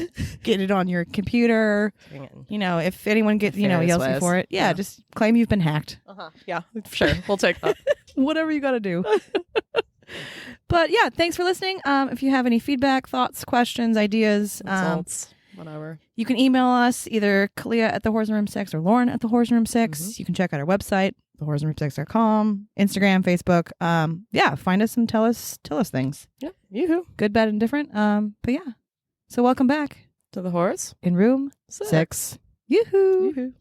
Speaker 1: get it on your computer.
Speaker 2: it.
Speaker 1: You know, if anyone gets,
Speaker 2: Nefarious
Speaker 1: yells you
Speaker 2: ways.
Speaker 1: for it, yeah, just claim you've been hacked.
Speaker 2: Yeah, sure. We'll take that.
Speaker 1: Whatever you got to do. But yeah, thanks for listening. If you have any feedback, thoughts, questions, ideas,
Speaker 2: Insults, whatever.
Speaker 1: you can email us either Kalia at the Horse Room 6 or Lauren at the Horse Room 6. You can check out our website, thehorseroom6.com, Instagram, Facebook. Yeah, find us and tell us things.
Speaker 2: Yeah. Yoo-hoo.
Speaker 1: Good, bad, and different. But yeah. So welcome back
Speaker 2: To the horse.
Speaker 1: in room
Speaker 2: 6.
Speaker 1: 6. Yoo-hoo.
Speaker 2: Yoo-hoo.